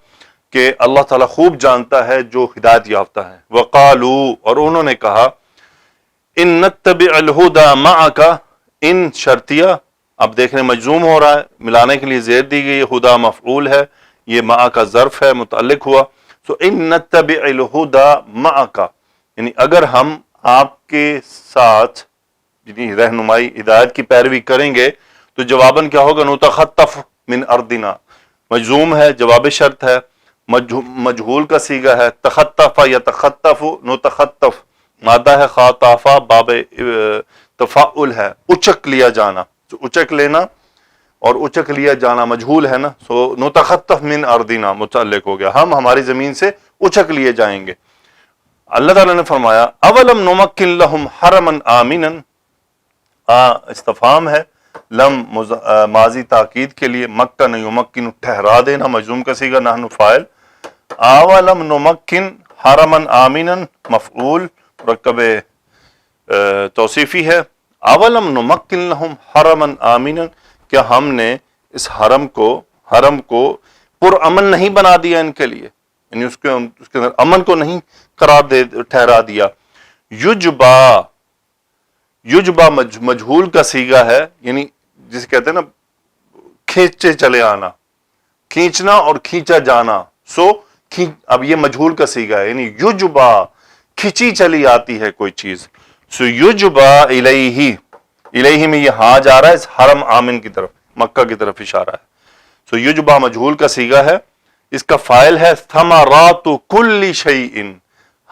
کہ اللہ تعالیٰ خوب جانتا ہے جو ہدایت یافتہ ہے. وقالوا اور انہوں نے کہا، ان نتبع الہدى معک، ان شرطیہ اب دیکھنے مجزوم ہو رہا ہے، ملانے کے لیے زیر دی گئی، ہدا مفعول ہے، یہ معک کا ظرف ہے متعلق ہوا. تو ان نتبع الہدى معک یعنی اگر ہم آپ کے ساتھ یعنی رہنمائی ہدایت کی پیروی کریں گے تو جواباً کیا ہوگا، نتخطف من ارضنا، مجزوم ہے، جواب شرط ہے، مجہول کا صیغہ ہے، تخطف یتخطف، نتخطف مادہ ہے، خاطافہ باب تفاعل ہے، اچک لیا جانا، تو اچک لینا اور اچک لیا جانا مجہول ہے نا، سو نتخطف من ارضنا متعلق ہو گیا، ہم ہماری زمین سے اچک لیے جائیں گے. اللہ تعالیٰ نے فرمایا اولم نمکن لہم حرما آمنا، استفہام ہے، لم ماضی تاکید کے لیے، مکن یمکن ٹھہرا دینا، مجزوم کا صیغہ نحن فاعل، اولم نمکن حرما آمنا مفعول مرکب توصیفی ہے. اولم نمکن لہم حرما آمنا، کیا ہم نے اس حرم کو پر امن نہیں بنا دیا ان کے لیے، یعنی اس کے اندر امن کو نہیں ٹھہرا دیا. یجبا مجہول کا صیغہ ہے، یعنی جسے کہتے ہیں نا کھینچے چلے آنا، کھینچنا اور کھینچا جانا. اب یہ مجہول کا صیغہ ہے، یعنی یجبا کھینچی چلی آتی ہے کوئی چیز. یجبا الیہ، الیہ میں یہ ہاں جا رہا ہے اس حرم آمن کی طرف، مکہ کی طرف اشارہ ہے. یجبا مجہول کا صیغہ ہے، اس کا فاعل ہے ثمرات کل شیء،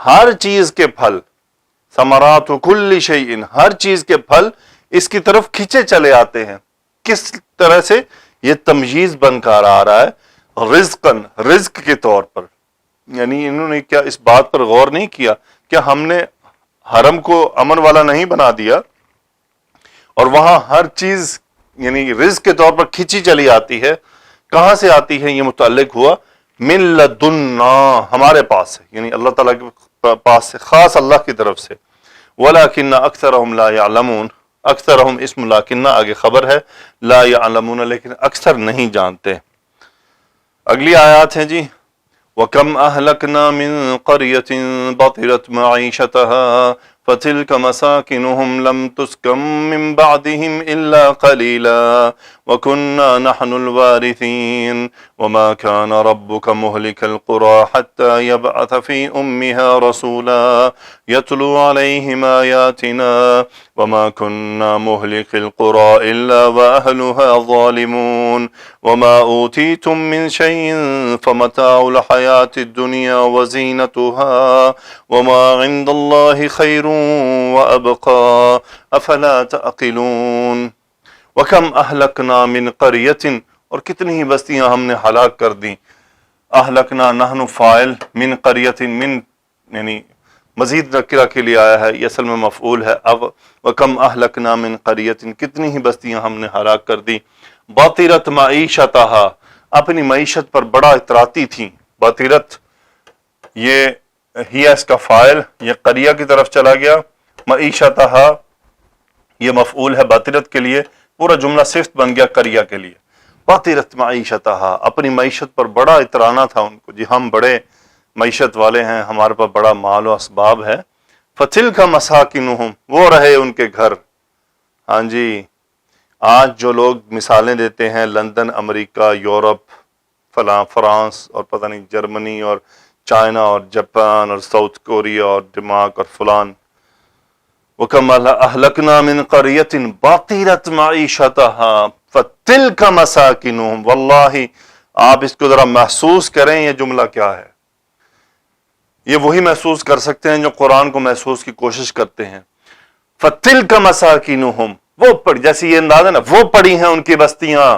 ہر چیز کے پھل. ثمرات کل شیء، ہر چیز کے پھل اس کی طرف کھینچے چلے آتے ہیں. کس طرح سے؟ یہ تمییز بن کر آ رہا ہے رزقاً، رزق کے طور پر. یعنی انہوں نے کیا اس بات پر غور نہیں کیا کہ ہم نے حرم کو امن والا نہیں بنا دیا اور وہاں ہر چیز یعنی رزق کے طور پر کھینچی چلی آتی ہے. کہاں سے آتی ہے؟ یہ متعلق ہوا من لدنا، ہمارے پاس سے، یعنی اللہ تعالیٰ کے پاس سے، خاص اللہ کی طرف سے. وَلَكِنَّ أَكْثَرَهُمْ لَا يَعْلَمُونَ، اکثرہم اسم لاکنہ آگے خبر ہے، لا یعلمون لیکن اکثر نہیں جانتے. اگلی آیات ہیں جی. وَكَمْ أَهْلَكْنَا مِنْ قَرْيَةٍ بَطِرَتْ مَعِيشَتَهَا فَتِلْكَ مَسَاكِنُهُمْ لَمْ تُسْكَنْ مِنْ بَعْدِهِمْ إِلَّا قَلِيلًا وَكُنَّا نَحْنُ الْوَارِثِينَ وَمَا كَانَ رَبُّكَ مُهْلِكَ الْقُرَى حَتَّى يَبْعَثَ فِي أُمِّهَا رَسُولًا يَتْلُو عَلَيْهِمْ آيَاتِنَا وَمَا كُنَّا مُهْلِكِ الْقُرَى إِلَّا وَأَهْلُهَا ظَالِمُونَ وَمَا أُوتِيتُم مِّن شَيْءٍ فَمَتَاعُ الْحَيَاةِ الدُّنْيَا وَزِينَتُهَا وَمَا عِندَ اللَّهِ خَيْرٌ وَأَبْقَىٰ أَفَلَا تَعْقِلُونَ. وَكَمْ أَهْلَكْنَا مِنْ قَرْيَةٍ، اور کتنی ہی بستیاں ہم نے ہلاک کر دیں. اہلکنا نحن فاعل، من قریۃ من یعنی مزید نکرہ کے لیے آیا ہے، یہ اصل میں مفعول ہے. اب وَكَمْ أَهْلَكْنَا مِنْ قَرْيَةٍ، کتنی ہی بستیاں ہم نے ہلاک کر دی. بَطِرَتْ مَعِيشَتَهَا، اپنی معیشت پر بڑا اتراتی تھیں. بطیرت یہ ہی اس کا فاعل، یہ قریہ کی طرف چلا گیا. معیشتها یہ مفعول ہے بطیرت کے لیے، پورا جملہ صفت بن گیا قریہ کے لیے. بطیرت معیشتها، اپنی معیشت پر بڑا اترانا تھا ان کو، جی ہم بڑے معیشت والے ہیں، ہمارے پاس بڑا مال و اسباب ہے. فَتِلْكَ مَسَاكِنُهُمْ، وہ رہے ان کے گھر. ہاں جی، آج جو لوگ مثالیں دیتے ہیں لندن، امریکہ، یورپ، فلاں فرانس اور پتہ نہیں جرمنی اور چائنا اور جاپان اور ساؤتھ کوریا اور ڈنمارک اور فلان. وَكَمْ أَهْلَكْنَا مِنْ قَرْيَةٍ بَطِرَتْ مَعِيشَتَهَا فَتِلْكَ مَسَاكِنُهُمْ. واللہ آپ اس کو ذرا محسوس کریں یہ جملہ کیا ہے. یہ وہی محسوس کر سکتے ہیں جو قرآن کو محسوس کی کوشش کرتے ہیں. فَتِلْكَ مَسَاكِنُهُمْ، وہ پڑی، جیسے یہ انداز ہے نا، وہ پڑی ہیں ان کی بستیاں.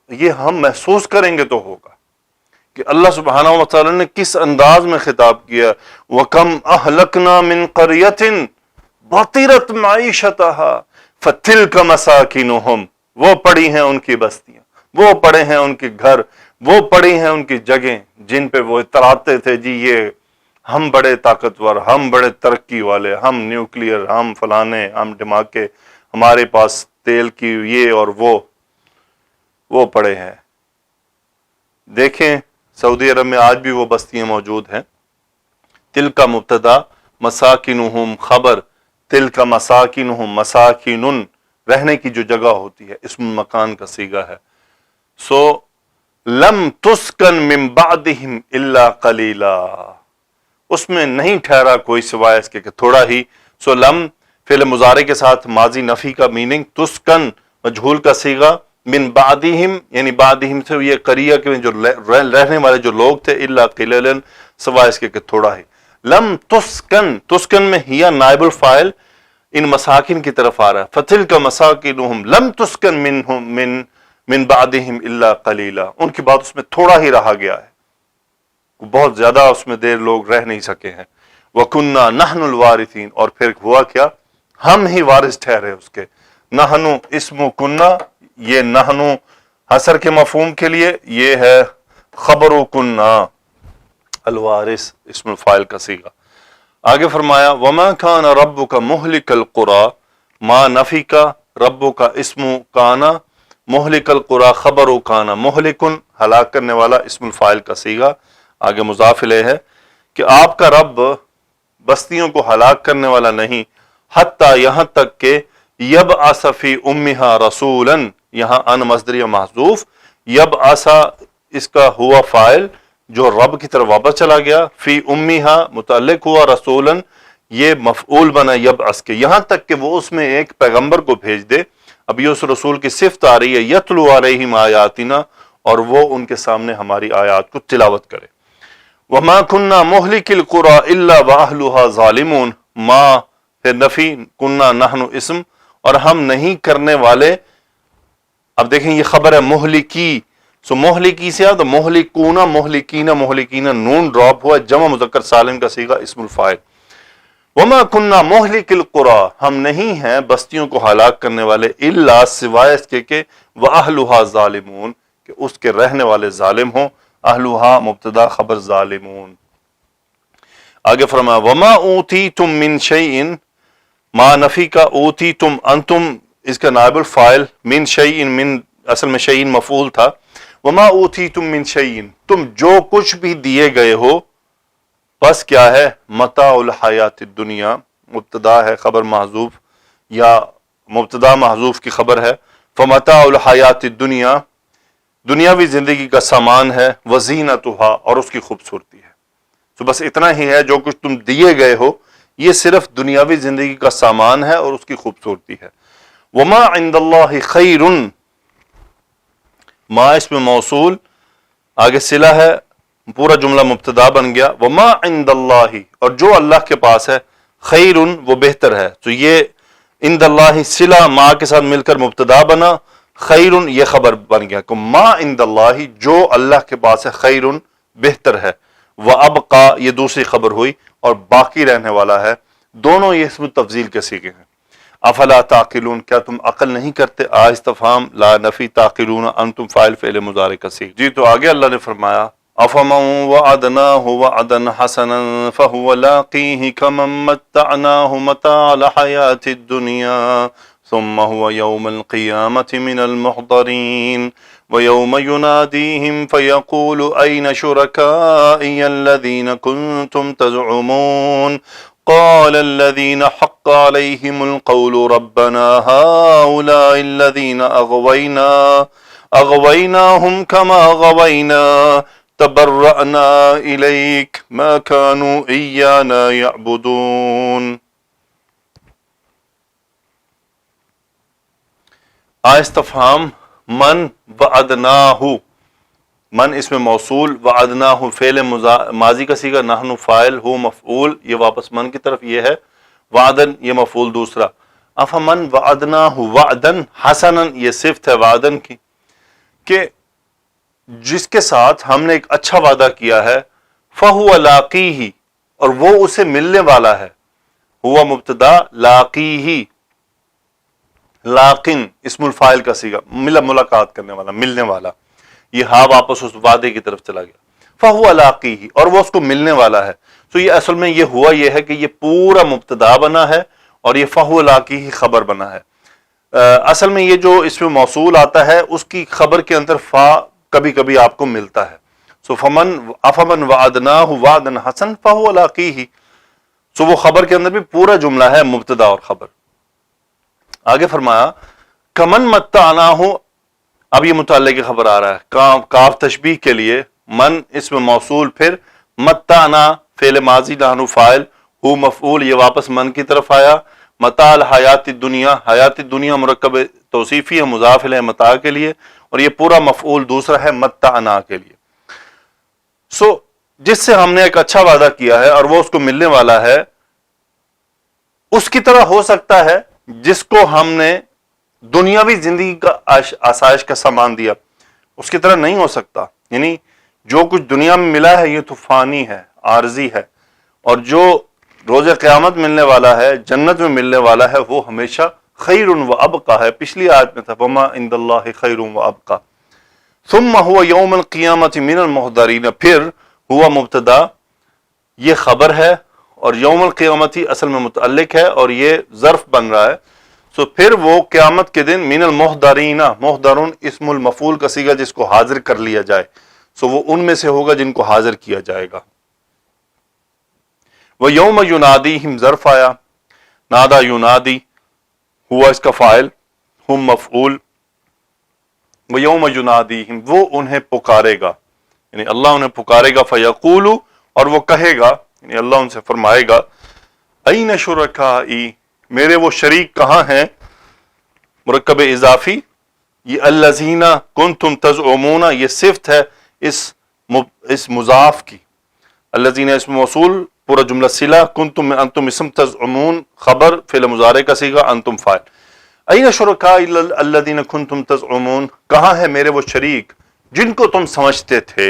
یہ ہم محسوس کریں گے تو ہوگا کہ اللہ سبحانہ و تعالی نے کس انداز میں خطاب کیا. وَكَمْ أَهْلَكْنَا مِنْ قَرْيَةٍ بَطِرَتْ مَعِيشَتَهَا فَتِلْكَ مَسَاكِنُهُمْ، وہ پڑی ہیں ان کی بستیاں، وہ پڑے ہیں ان کے گھر، وہ پڑی ہیں ان کی جگہیں جن پہ وہ اتراتے تھے جی یہ ہم بڑے طاقتور، ہم بڑے ترقی والے، ہم نیوکلیئر، ہم فلانے، ہم دھماکے، ہمارے پاس تیل کی یہ اور وہ پڑے ہیں. دیکھیں سعودی عرب میں آج بھی وہ بستیاں موجود ہیں. تل کا مبتدا، مساکنہم خبر، تل کا مساکنہم، مساکن رہنے کی جو جگہ ہوتی ہے، اسم مکان کا صیغہ ہے. لم تسکن من بعدہم الا قلیلا، اس میں نہیں ٹھہرا کوئی سوائے اس کے کہ تھوڑا ہی. لم فعل مضارع کے ساتھ ماضی نفی کا میننگ، تسکن مجہول کا صیغہ، من بعدہم یعنی بعدہم سے یہ قریہ کے جو رہنے والے جو لوگ تھے، الا قلیلا سوائے اس کے کہ تھوڑا ہی. لم تسکن، تسکن میں ہیا نائب الفاعل ان مساکن کی طرف آ رہا ہے. فتلک مساکنہم لم تسکن منہم من بعدہم الا قلیلا، ان کی بات اس میں تھوڑا ہی رہا گیا ہے، بہت زیادہ اس میں دیر لوگ رہ نہیں سکے ہیں. وَكُنَّا نَحْنُ الْوَارِثِينَ، اور پھر ہوا کیا، ہم ہی وارث ٹھہرے اس کے. نحنو اسم کنہ، یہ نحنو حصر کے مفہوم کے لیے، یہ ہے خبر کنہ، الوارث اسم الفاعل کا صیغہ. آگے فرمایا وَمَا كَانَ رَبُّكَ مُهْلِكَ الْقُرَى، ما نفی کا، رب کا اسم کانا، مہلک القرى خبر کانا، مہلکن ہلاک کرنے والا اسم الفاعل کا صیغہ، آگے مضاف الیہ ہے کہ آپ کا رب بستیوں کو ہلاک کرنے والا نہیں، حتیٰ یہاں تک کہ یبعث فی امہا رسولا، یہاں ان مصدریہ محذوف، یبعثا اس کا ہوا فاعل جو رب کی طرف واپس چلا گیا، فی امیہا متعلق ہوا رسولاً، یہ مفعول بنا یبعث کے، یہاں تک کہ وہ اس میں ایک پیغمبر کو بھیج دے۔ اب یہ اس رسول کی صفت آ رہی ہے، یتلو علیہم آیاتنا، اور وہ ان کے سامنے ہماری آیات کو تلاوت کرے۔ وما كنا مہلک القری الا واہلها ظالمون، ما پھر نفی، کنا نحن اسم، اور ہم نہیں کرنے والے، اب دیکھیں یہ خبر ہے مہلکی، سو مہلکی سے تو مہلکونا مہلکینا مہلکینا نون ڈراپ ہوا، جمع مذکر سالم کا صیغہ اسم الفاعل۔ وما كنا مہلک القری، ہم نہیں ہیں بستیوں کو ہلاک کرنے والے، الا سوائے اس کے کہ واہلها ظالمون، کہ اس کے رہنے والے ظالم ہوں۔ اہلها مبتدا خبر ظالمون۔ آگے فرمایا وما اوتیتم من شیء، ما نفی کا، اوتیتم انتم اس کا نائب الفاعل، من شیء من اصل میں شیء مفعول تھا، وما اوتیتم من شیء، تم جو کچھ بھی دیے گئے ہو، بس کیا ہے، متاع الحیات الدنیا، مبتدا ہے خبر محذوف، یا مبتدا محذوف کی خبر ہے، فمتاع الحیات الدنیا، دنیاوی زندگی کا سامان ہے، وزینتھا، اور اس کی خوبصورتی ہے۔ تو بس اتنا ہی ہے، جو کچھ تم دیے گئے ہو یہ صرف دنیاوی زندگی کا سامان ہے اور اس کی خوبصورتی ہے۔ وما عند اللہ خیر، ما اس میں موصول، آگے صلہ ہے، پورا جملہ مبتدا بن گیا، وما عند اللہ، اور جو اللہ کے پاس ہے، خیر وہ بہتر ہے، تو یہ عند اللہ صلہ ما کے ساتھ مل کر مبتدا بنا، خیر یہ خبر بن گیا کہ ما عند اللہ جو اللہ کے پاس ہے، خیر بہتر ہے، وابقا یہ دوسری خبر ہوئی اور باقی رہنے والا ہے، دونوں یہ اسم تفضیل کے صیغے ہیں۔ افلا تعقلون، کیا تم عقل نہیں کرتے، استفہام لا نفی، تعقلون انتم فاعل فعل مضارع کا صیغہ۔ جی تو آگے اللہ نے فرمایا افمن وعدناہ وعدا حسنا فهو لاقیہ کمن متعناہ متاع الحیاۃ الدنیا ثم هو يوم القيامة من المحضرين ويوم يناديهم فيقول أين شركائي الذين كنتم تزعمون قال الذين حق عليهم القول ربنا هؤلاء الذين أغويناهم كما غوينا تبرأنا إليك ما كانوا إيانا يعبدون۔ استفہام من وعدناہ، من اس میں موصول، وعدناہ فعل ماضی کا صیغہ، نحن فاعل، ہو مفعول، یہ واپس من کی طرف یہ ہے، وعدن یہ مفعول دوسرا، افمن وعدناہ وعدن حسنا یہ صفت ہے وعدن کی، کہ جس کے ساتھ ہم نے ایک اچھا وعدہ کیا ہے، فہو لاقیہ، اور وہ اسے ملنے والا ہے، ہوا مبتدا، لاقیہ لاقن اسم الفاعل کا صیغہ، ملاقات کرنے والا، ملنے والا، یہ ہاں واپس اس وعدے کی طرف چلا گیا، فہو لاقیہ، اور وہ اس کو ملنے والا ہے۔ تو یہ اصل میں یہ ہوا یہ ہے کہ یہ پورا مبتدا بنا ہے اور یہ فہو لاقیہ خبر بنا ہے۔ اصل میں یہ جو اس میں موصول آتا ہے اس کی خبر کے اندر فا کبھی کبھی آپ کو ملتا ہے، سو افمن وعدناہ وعدا حسن فہو لاقیہ، سو وہ خبر کے اندر بھی پورا جملہ ہے مبتدا اور خبر۔ آگے فرمایا کمن متعناہ، اب یہ متعلق کی خبر آ رہا ہے، کاف تشبیہ کے لیے، من اسم موصول، پھر متعنا فعل ماضی نحن فاعل، ہو مفعول، یہ واپس من کی طرف آیا، متاع الحیات الدنیا، حیات الدنیا مرکب توصیفی ہے، مضاف الیہ متاع کے لیے، اور یہ پورا مفعول دوسرا ہے متعنا کے لیے۔ سو جس سے ہم نے ایک اچھا وعدہ کیا ہے اور وہ اس کو ملنے والا ہے، اس کی طرح ہو سکتا ہے جس کو ہم نے دنیاوی زندگی کا آسائش کا سامان دیا، اس کی طرح نہیں ہو سکتا، یعنی جو کچھ دنیا میں ملا ہے یہ تو فانی ہے، عارضی ہے، اور جو روز قیامت ملنے والا ہے، جنت میں ملنے والا ہے، وہ ہمیشہ خیر و ابقا ہے۔ پچھلی آیت میں تھا وما عند اللہ خیر و ابقا، ثم هو یوم القیامت من المحضرین، پھر ہوا مبتدا یہ خبر ہے اور یوم القیامتی اصل میں متعلق ہے اور یہ ظرف بن رہا ہے، سو پھر وہ قیامت کے دن من المحضرین، محضرون اسم المفعول کا صیغہ جس کو حاضر کر لیا جائے، سو وہ ان میں سے ہوگا جن کو حاضر کیا جائے گا۔ وہ یوم ینادیہم ظرف آیا، نادا ینادی ہوا اس کا فاعل، ہم مفعول، وَيَوْمَ يُنَادِيهِمْ وہ انہیں پکارے گا، یعنی اللہ انہیں پکارے گا، فَيَقُولُ اور وہ کہے گا، یعنی اللہ ان سے فرمائے گا، أَيْنَ شُرَكَائِي میرے وہ شریک کہاں ہیں، مرکب اضافی، یہ الذین کنتم تزعمون یہ صفت ہے اس مضاف کی، الذین اسم موصول پورا جملہ صلہ، کنتم میں انتم اسم، تزعمون خبر، فعل مضارع کا صیغہ، انتم فاعل۔ این شرکائی الذین کنتم تزعمون کہاں ہے میرے وہ شریک جن کو تم سمجھتے تھے،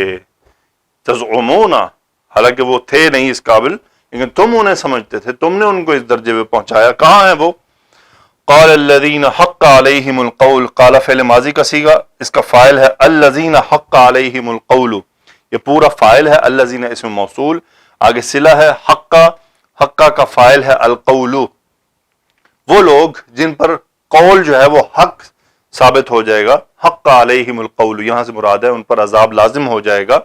تزعمون حالانکہ وہ تھے نہیں اس قابل لیکن تم انہیں سمجھتے تھے، تم نے ان کو اس درجے پہ پہنچایا، کہاں ہیں وہ؟ قال الذین حق علیہم القول، قال فعل ماضی کا صیغہ، اس کا فاعل ہے الذین حق علیہم القول، یہ پورا فاعل ہے، الذین اسم موصول، آگے صلہ ہے، حقہ کا فاعل ہے القول، وہ لوگ جن پر قول جو ہے وہ حق ثابت ہو جائے گا، حق علیہم القول یہاں سے مراد ہے ان پر عذاب لازم ہو جائے گا،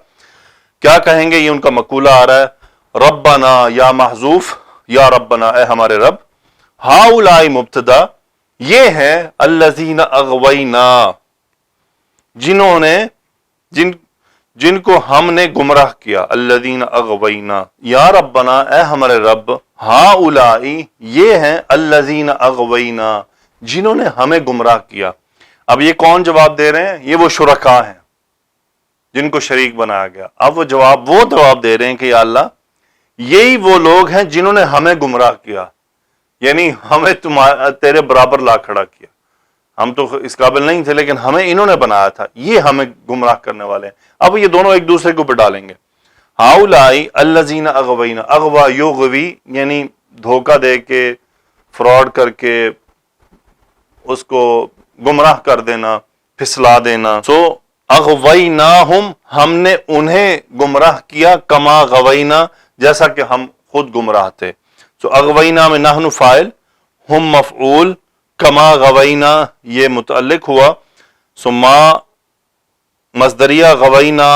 کیا کہیں گے؟ یہ ان کا مقولہ آ رہا ہے، ربنا یا محذوف، یا ربنا اے ہمارے رب، ہؤلاء مبتدا، یہ ہیں الذین اغوینا جنہوں نے جن کو ہم نے گمراہ کیا، الذین اغوینا، یا ربنا اے ہمارے رب، ہؤلاء یہ ہیں الذین اغوینا جنہوں نے ہمیں گمراہ کیا۔ اب یہ کون جواب دے رہے ہیں؟ یہ وہ شرکاء ہیں جن کو شریک بنایا گیا، اب وہ جواب دے رہے ہیں کہ یا اللہ یہی وہ لوگ ہیں جنہوں نے ہمیں گمراہ کیا، یعنی ہمیں تیرے برابر لا کھڑا کیا، ہم تو اس قابل نہیں تھے لیکن ہمیں انہوں نے بنایا تھا، یہ ہمیں گمراہ کرنے والے ہیں۔ اب یہ دونوں ایک دوسرے کے اوپر ڈالیں گے، ہؤلاء الذین اغوینا، اغوا یغوی یعنی دھوکہ دے کے، فراڈ کر کے اس کو گمراہ کر دینا، پھسلا دینا، سو اغویناہم ہم نے انہیں گمراہ کیا، کما غوینا جیسا کہ ہم خود گمراہ تھے، سو اغوینا میں نحن فاعل، ہم مفعول، کما غوینا یہ متعلق ہوا، سو ما مصدریہ غوینا،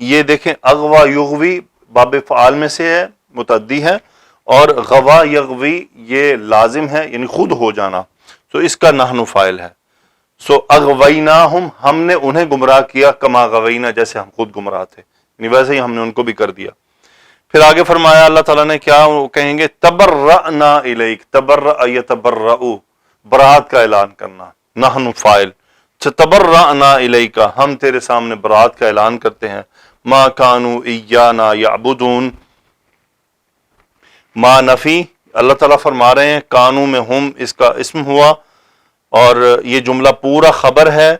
یہ دیکھیں اغوا یغوی باب فعال میں سے ہے، متعدی ہے، اور غوا یغوی یہ لازم ہے یعنی خود ہو جانا، سو اس کا نحن فاعل ہے، سو اغویناہم ہم نے انہیں گمراہ کیا، کما غوینا جیسے ہم خود گمراہ تھے، یعنی ویسے ہی ہم نے ان کو بھی کر دیا۔ پھر آگے فرمایا اللہ تعالیٰ نے کیا کہیں گے؟ تبرأنا الیک، تبرأ یتبرأ برات کا اعلان کرنا، نحن فاعل، تبرأنا الیک ہم تیرے سامنے برات کا اعلان کرتے ہیں، ما کانوا ایانا یعبدون، ما نفی، اللہ تعالیٰ فرما رہے ہیں کانو میں ہم اس کا اسم ہوا اور یہ جملہ پورا خبر ہے،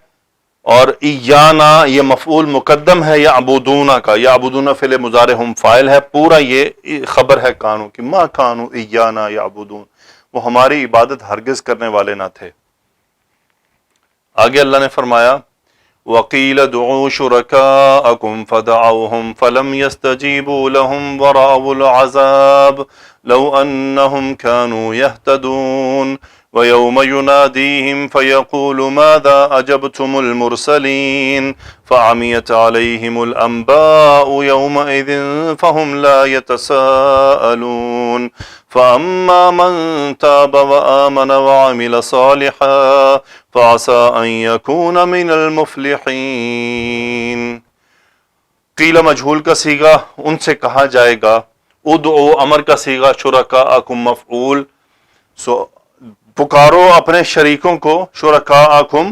اور ایانا یہ مفعول مقدم ہے یعبدون کا، یعبدون فعل مضارع ہم فاعل ہے، پورا یہ خبر ہے کانو کی، ما کانوا ایانا یعبدون وہ ہماری عبادت ہرگز کرنے والے نہ تھے۔ آگے اللہ نے فرمایا وَقِيلَ ادْعُوا شُرَكَاءَكُمْ فَدَعَوْهُمْ فَلَمْ يَسْتَجِيبُوا لَهُمْ وَرَأَوُا الْعَذَابَ لَوْ أَنَّهُمْ كَانُوا يَهْتَدُونَ وَيَوْمَ يُنَادِيهِمْ فَيَقُولُ مَاذَا أَجَبْتُمُ الْمُرْسَلِينَ فَعَمِيَتْ عَلَيْهِمُ الْأَنْبَاءُ يَوْمَئِذٍ فَهُمْ لَا يَتَسَاءَلُونَ فَأَمَّا مَنْ تَابَ وَآمَنَ وَعَمِلَ صَالِحًا فَعَسَىٰ أَنْ يَكُونَ مِنَ الْمُفْلِحِينَ۔ قیل مجہول کا صیغہ ان سے کہا جائے گا، ادعو امر کا صیغہ، شرکاءکم مفعول، سو پکارو اپنے شریکوں کو، شرکاءکم،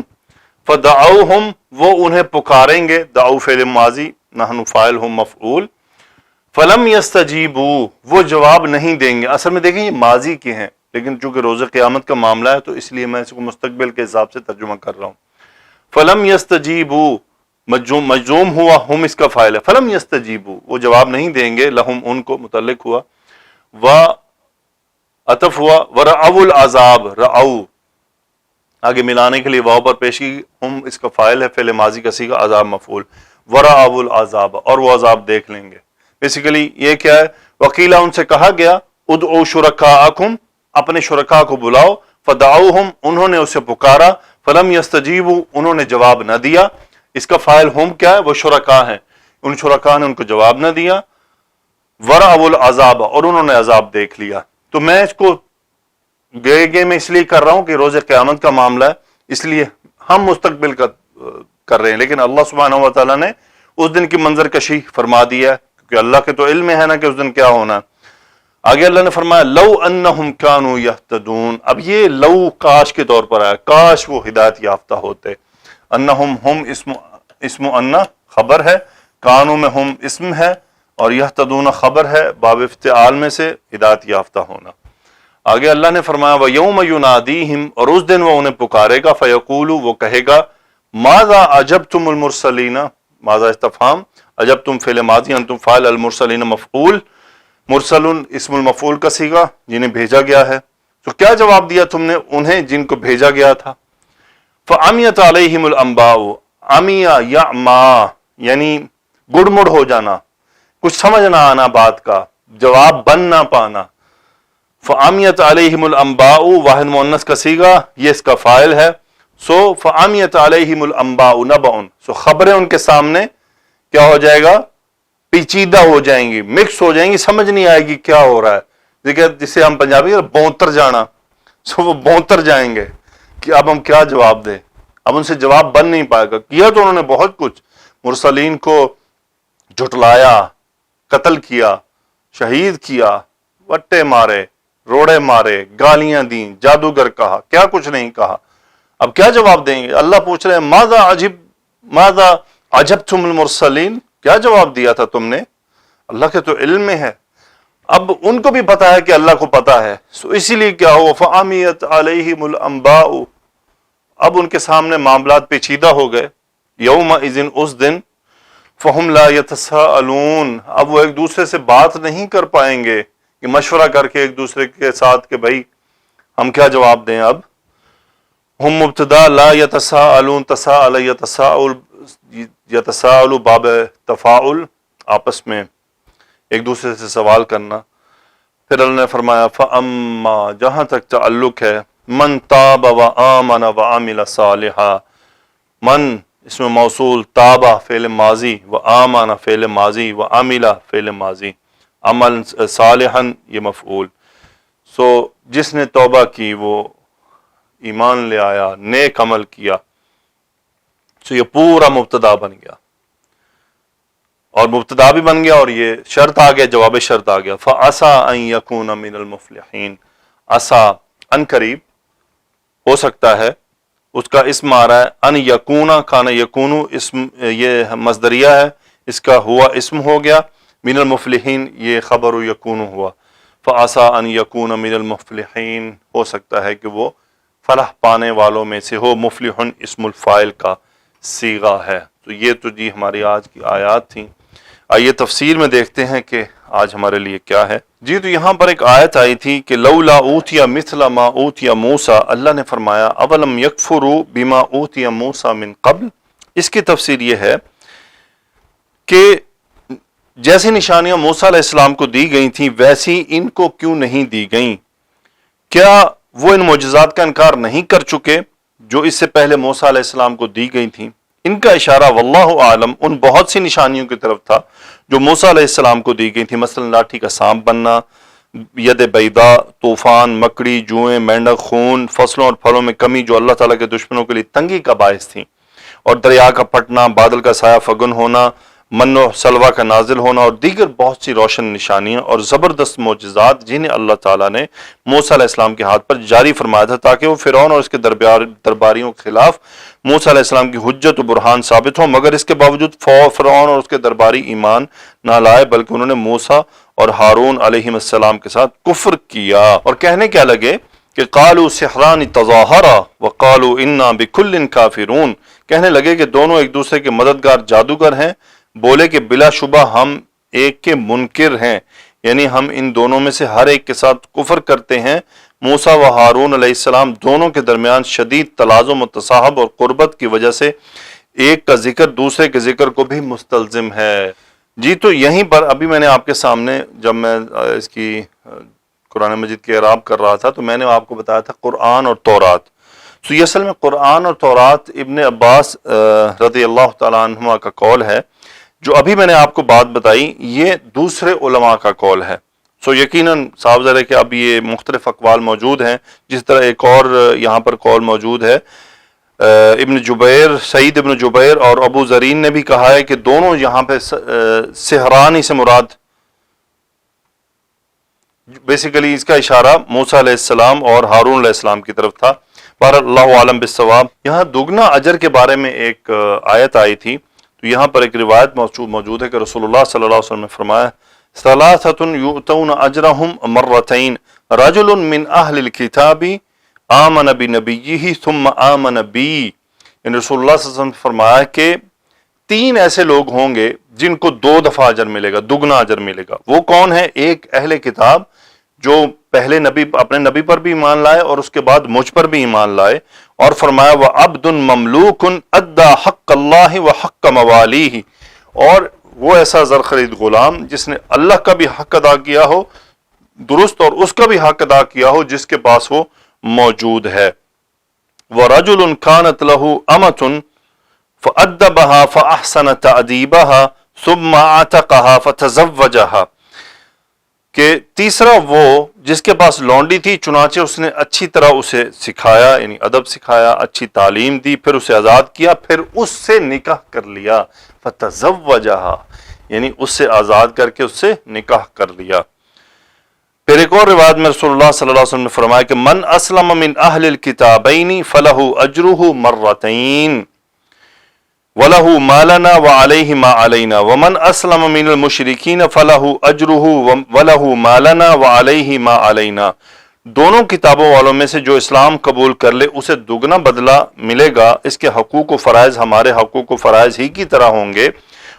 فدعوہم وہ انہیں پکاریں گے، دعو فعل ماضی، نحن فاعل ہم مفعول، فلم یستجیبوا وہ جواب نہیں دیں گے، اصل میں دیکھیں یہ ماضی کے ہیں لیکن چونکہ روز قیامت کا معاملہ ہے تو اس لیے میں اس کو مستقبل کے حساب سے ترجمہ کر رہا ہوں۔ فلم یستجیبوا مجزوم ہوا، ہم اس کا فاعل ہے، فلم یستجیبوا وہ جواب نہیں دیں گے، لہم ان کو متعلق ہوا، و عطف ہوا، ورعوا العذاب، رعو آگے ملانے کے لیے واو پر پیش کی، ہم اس کا فاعل ہے، فعل ماضی کا صیغہ، عذاب مفعول، ورعوا العذاب اور وہ عذاب دیکھ لیں گے۔ بیسیکلی یہ کیا ہے؟ وکیلا ان سے کہا گیا، ادعوا شرکاءکم اپنے شرکاء کو بلاؤ، فدعوہم انہوں نے اسے پکارا، فلم یستجیبوا انہوں نے جواب نہ دیا، اس کا فاعل ہم کیا ہے؟ وہ شرکاء ہیں، ان شرکاء نے ان کو جواب نہ دیا، ورعوا العذاب اور انہوں نے عذاب دیکھ لیا۔ تو میں اس کو گے میں اس لیے کر رہا ہوں کہ روز قیامت کا معاملہ ہے، اس لیے ہم مستقبل کا کر رہے ہیں، لیکن اللہ سبحانہ و تعالیٰ نے اس دن کی منظر کشی فرما دی ہے، کیونکہ اللہ کے تو علم ہے نا کہ اس دن کیا ہونا ہے۔ آگے اللہ نے فرمایا لو انہم کانوا یہتدون، اب یہ لو کاش کے طور پر آیا، کاش وہ ہدایت یافتہ ہوتے۔ انہم ہم اسم انا خبر ہے، کانوا میں ہم اسم ہے، اور یہتدون خبر ہے، باب افتعال میں سے ہدایت یافتہ ہونا۔ آگے اللہ نے فرمایا وَيَوْمَ يُنَادِيهِمْ، اور اس دن وہ انہیں پکارے گا، فَيَقُولُ، وہ کہے گا ماذا اجبتم المرسلین، ماذا استفہام، اجبتم فعل ماضی، انتم فاعل، المرسلین مفعول، مرسل اسم المفعول کا صیغہ، جنہیں بھیجا گیا ہے، تو کیا جواب دیا تم نے انہیں جن کو بھیجا گیا تھا؟ فَعَمِيَتْ عَلَيْهِمُ الْأَنْبَاءُ، عَمِيَ يَعْمَا یعنی گڑ مڑ ہو جانا، کچھ سمجھ نہ آنا بات کا، جواب بن نہ پانا۔ فَعَمِيَتْ عَلَيْهِمُ الْأَنْبَاءُ واحد مؤنث کا صیغہ، یہ اس کا فاعل ہے، سو فَعَمِيَتْ عَلَيْهِمُ الْأَنْبَاءُ نَبَأٌ، سو خبریں ان کے سامنے کیا ہو جائے گا؟ پیچیدہ ہو جائیں گی، مکس ہو جائیں گی، سمجھ نہیں آئے گی کیا ہو رہا ہے، دیکھیں جسے ہم پنجابی بونتر جانا، سو وہ بونتر جائیں گے کہ اب ہم کیا جواب دیں، اب ان سے جواب بن نہیں پائے گا۔ کیا تو انہوں نے بہت کچھ، مرسلین کو جھٹلایا، قتل کیا، شہید کیا، وٹے مارے، روڑے مارے، گالیاں دیں، جادوگر کہا، کیا کچھ نہیں کہا، اب کیا جواب دیں گے؟ اللہ پوچھ رہے ہیں ماذا عجبتم المرسلین، کیا جواب دیا تھا تم نے؟ اللہ کے تو علم میں ہے، اب ان کو بھی پتا ہے کہ اللہ کو پتا ہے، سو اسی لیے کیا ہوا فَعَمِيَتْ عَلَيْهِمُ الْأَنْبَاءُ، اب ان کے سامنے معاملات پیچیدہ ہو گئے، یومئذ اس دن، فَهُمْ لَا يَتَسَاءَلُونَ، اب وہ ایک دوسرے سے بات نہیں کر پائیں گے کہ مشورہ کر کے ایک دوسرے کے ساتھ کہ بھائی ہم کیا جواب دیں۔ اب ہم مبتدا، لا یتساءلون، تساءل یتساءل باب تفاعل، آپس میں ایک دوسرے سے سوال کرنا۔ پھر اللہ نے فرمایا فَأَمَّا، جہاں تک تعلق ہے من تاب وآمن وعمل صالحا، من اس میں موصول، تابہ فعل ماضی، وآمن فعل ماضی، وعمل فعل ماضی، عمل صالحا یہ مفعول، سو جس نے توبہ کی وہ ایمان لے آیا، نیک عمل کیا، سو یہ پورا مبتدا بن گیا، اور مبتدا بھی بن گیا اور یہ شرط آ گیا، جواب شرط آ گیا۔ فَعَسَىٰ أَن يَكُونَ مِنَ الْمُفْلِحِينَ، عسیٰ ان قریب ہو سکتا ہے، اس کا اسم آ رہا ہے ان یکون، کان یکون اسم یہ مصدریہ ہے، اس کا ہوا اسم ہو گیا، من المفلحین یہ خبر یکون ہوا، فعسیٰ ان یکون من المفلحین، ہو سکتا ہے کہ وہ فلاح پانے والوں میں سے ہو، مفلحن اسم الفاعل کا صیغہ ہے۔ تو یہ تو جی ہماری آج کی آیات تھیں، آئیے تفسیر میں دیکھتے ہیں کہ آج ہمارے لیے کیا ہے۔ جی تو یہاں پر ایک آیت آئی تھی کہ لولا اوتیا مثل ما اوتیا موسیٰ، اللہ نے فرمایا اولم یکفروا بما اوتیا موسیٰ من قبل، اس کی تفسیر یہ ہے کہ جیسی نشانیاں موسیٰ علیہ السلام کو دی گئی تھیں ویسی ان کو کیوں نہیں دی گئیں، کیا وہ ان معجزات کا انکار نہیں کر چکے جو اس سے پہلے موسیٰ علیہ السلام کو دی گئی تھیں؟ ان کا اشارہ واللہ عالم ان بہت سی نشانیوں کی طرف تھا جو موسیٰ علیہ السلام کو دی گئی تھی، مثلا لاٹھی کا سانپ بننا، ید بیضا، طوفان، مکڑی، جوئیں، مینڈک، خون، فصلوں اور پھلوں میں کمی جو اللہ تعالیٰ کے دشمنوں کے لیے تنگی کا باعث تھیں، اور دریا کا پھٹنا، بادل کا سایہ فگن ہونا، من و سلوہ کا نازل ہونا، اور دیگر بہت سی روشن نشانیاں اور زبردست معجزات جنہیں اللہ تعالیٰ نے موسیٰ علیہ السلام کے ہاتھ پر جاری فرمایا تھا تاکہ وہ فرعون اور اس کے درباریوں کے خلاف موسیٰ علیہ السلام کی حجت و برہان ثابت ہوں، مگر اس کے باوجود فرعون اور اس کے درباری ایمان نہ لائے، بلکہ انہوں نے موسیٰ اور ہارون علیہ السلام کے ساتھ کفر کیا اور کہنے کیا لگے کہ قالوا سحران تظاہرا وقالوا انا بکل کافرون، کہنے لگے کہ دونوں ایک دوسرے کے مددگار جادوگر ہیں، بولے کہ بلا شبہ ہم ایک کے منکر ہیں، یعنی ہم ان دونوں میں سے ہر ایک کے ساتھ کفر کرتے ہیں۔ موسیٰ و ہارون علیہ السلام دونوں کے درمیان شدید تلازم و تصاحب اور قربت کی وجہ سے ایک کا ذکر دوسرے کے ذکر کو بھی مستلزم ہے۔ جی تو یہیں پر ابھی میں نے آپ کے سامنے جب میں اس کی قرآن مجید کی اعراب کر رہا تھا تو میں نے آپ کو بتایا تھا قرآن اور تورات، تو یہ اصل میں قرآن اور تورات ابن عباس رضی اللہ تعالیٰ عنہما کا قول ہے، جو ابھی میں نے آپ کو بات بتائی یہ دوسرے علماء کا قول ہے، سو یقیناً صاحب ذرا کہ اب یہ مختلف اقوال موجود ہیں، جس طرح ایک اور یہاں پر قول موجود ہے ابن جبیر، سعید ابن جبیر اور ابو زرین نے بھی کہا ہے کہ دونوں یہاں پہ سہرانی سے مراد، بیسیکلی اس کا اشارہ موسیٰ علیہ السلام اور ہارون علیہ السلام کی طرف تھا۔ بہر اللہ عالم بالصواب۔ یہاں دگنا اجر کے بارے میں ایک آیت آئی تھی، تو یہاں پر ایک روایت موجود ہے کہ رسول اللہ صلی اللہ علیہ وسلم نے فرمایا ثلاثۃ یؤتون اجرہم مرتین رجل من اہل الکتاب آمن بنبیہ ثم آمن بی، یعنی رسول اللہ صلی اللہ علیہ وسلم نے فرمایا کہ 3 ایسے لوگ ہوں گے جن کو 2 دفعہ اجر ملے گا، دگنا اجر ملے گا۔ وہ کون ہے؟ ایک اہل کتاب جو پہلے نبی اپنے نبی پر بھی ایمان لائے اور اس کے بعد مجھ پر بھی ایمان لائے، اور فرمایا وَعَبْدٌ مَمْلُوكٌ أَدَّى حَقَّ اللَّهِ وَحَقَّ مَوَالِيهِ، اور وہ ایسا زرخرید غلام جس نے اللہ کا بھی حق ادا کیا ہو درست اور اس کا بھی حق ادا کیا ہو جس کے پاس وہ موجود ہے۔ وَرَجُلٌ كَانَتْ لَهُ أَمَةٌ فَأَدَّبَهَا فَأَحْسَنَ تَأْدِيبَهَا ثُمَّ أَعْتَقَهَا فَتَزَوَّجَهَا، کہ تیسرا وہ جس کے پاس لونڈی تھی، چنانچہ اس نے اچھی طرح اسے سکھایا، یعنی ادب سکھایا، اچھی تعلیم دی، پھر اسے آزاد کیا، پھر اس سے نکاح کر لیا، فتزوجها، یعنی اس سے آزاد کر کے اس سے نکاح کر لیا۔ پھر ایک اور روایت میں رسول اللہ صلی اللہ علیہ وسلم نے فرمایا کہ من اسلم من اہل الکتابین فلہ اجرہ مرتین وَلَهُ مَا لَنَا وَعَلَيْهِ مَا عَلَيْنَا وَمَنْ أَسْلَمَ مِنَ الْمُشْرِكِينَ فَلَهُ أَجْرُهُ وَلَهُ مَا لَنَا وَعَلَيْهِ مَا عَلَيْنَا، دونوں کتابوں والوں میں سے جو اسلام قبول کر لے اسے دگنا بدلہ ملے گا، اس کے حقوق و فرائض ہمارے حقوق و فرائض ہی کی طرح ہوں گے،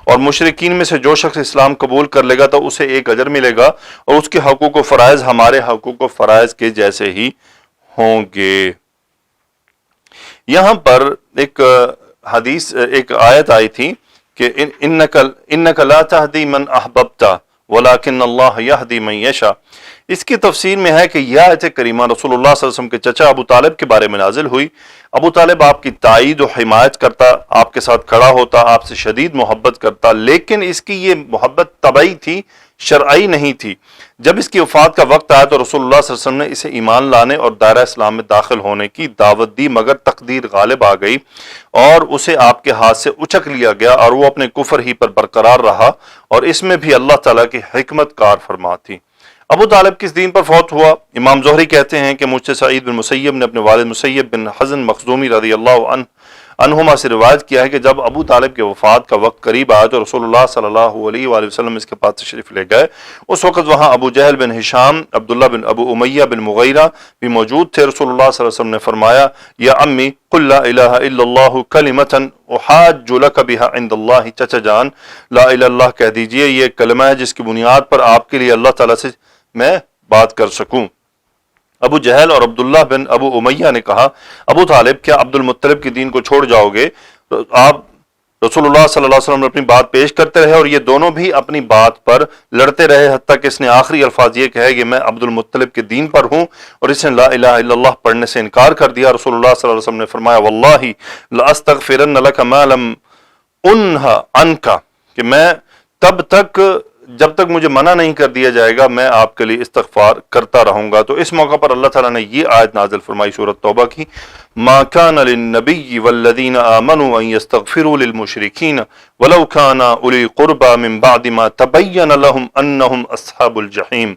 اور مشرکین میں سے جو شخص اسلام قبول کر لے گا تو اسے ایک اجر ملے گا اور اس کے حقوق و فرائض ہمارے حقوق و فرائض کے جیسے ہی ہوں گے۔ یہاں پر ایک حدیث، ایک آیت آئی تھی کہ انک لا تہدی من احببت ولکن اللہ یہدی من یشاء، اس کی تفسیر میں ہے کہ یہ آیت کریمہ رسول اللہ صلی اللہ علیہ وسلم کے چچا ابو طالب کے بارے میں نازل ہوئی۔ ابو طالب آپ کی تائید و حمایت کرتا، آپ کے ساتھ کھڑا ہوتا، آپ سے شدید محبت کرتا، لیکن اس کی یہ محبت طبعی تھی، شرعی نہیں تھی۔ جب اس کی وفات کا وقت آیا تو رسول اللہ صلی اللہ علیہ وسلم نے اسے ایمان لانے اور دائرہ اسلام میں داخل ہونے کی دعوت دی، مگر تقدیر غالب آ گئی اور اسے آپ کے ہاتھ سے اچک لیا گیا اور وہ اپنے کفر ہی پر برقرار رہا، اور اس میں بھی اللہ تعالیٰ کی حکمت کار فرما تھی۔ ابو طالب کس دین پر فوت ہوا؟ امام زہری کہتے ہیں کہ مجھ سے سعید بن مسیب نے اپنے والد مسیب بن حزن مخزومی رضی اللہ عنہما سے روایت کیا ہے کہ جب ابو طالب کے وفات کا وقت قریب آیا تو رسول اللہ صلی اللہ علیہ وآلہ وسلم اس کے پاس تشریف لے گئے۔ اس وقت وہاں ابو جہل بن ہشام، عبداللہ بن ابو امیہ بن مغیرہ بھی موجود تھے۔ رسول اللہ صلی اللہ علیہ وسلم نے فرمایا یا امی قل لا الہ الا اللہ کلمۃ احاج لک بها عند اللہ، چچا جان لا الہ الا اللہ کہہ دیجئے، یہ کلمہ ہے جس کی بنیاد پر آپ کے لیے اللہ تعالیٰ سے میں بات کر سکوں۔ ابو جہل اور عبداللہ بن ابو امیہ نے کہا ابو طالب کیا عبد المطلب کے دین کو چھوڑ جاؤ گے؟ آپ رسول اللہ صلی اللہ علیہ وسلم نے اپنی بات پیش کرتے رہے اور یہ دونوں بھی اپنی بات پر لڑتے رہے، حتیٰ کہ اس نے آخری الفاظ یہ کہے کہ میں عبد المطلب کے دین پر ہوں، اور اس نے لا الہ الا اللہ پڑھنے سے انکار کر دیا۔ رسول اللہ صلی اللہ علیہ وسلم نے فرمایا واللہ لاستغفرن لک ما لم انہ عنک، کہ میں تب تک جب تک مجھے منع نہیں کر دیا جائے گا میں آپ کے لیے استغفار کرتا رہوں گا۔ تو اس موقع پر اللہ تعالیٰ نے یہ آیت نازل فرمائی سورۃ توبہ کی، ما کان للنبی والذین آمنوا ان یستغفروا للمشرکین ولو کان اولی قربى من بعد ما تبین لهم انہم اصحاب الجحیم۔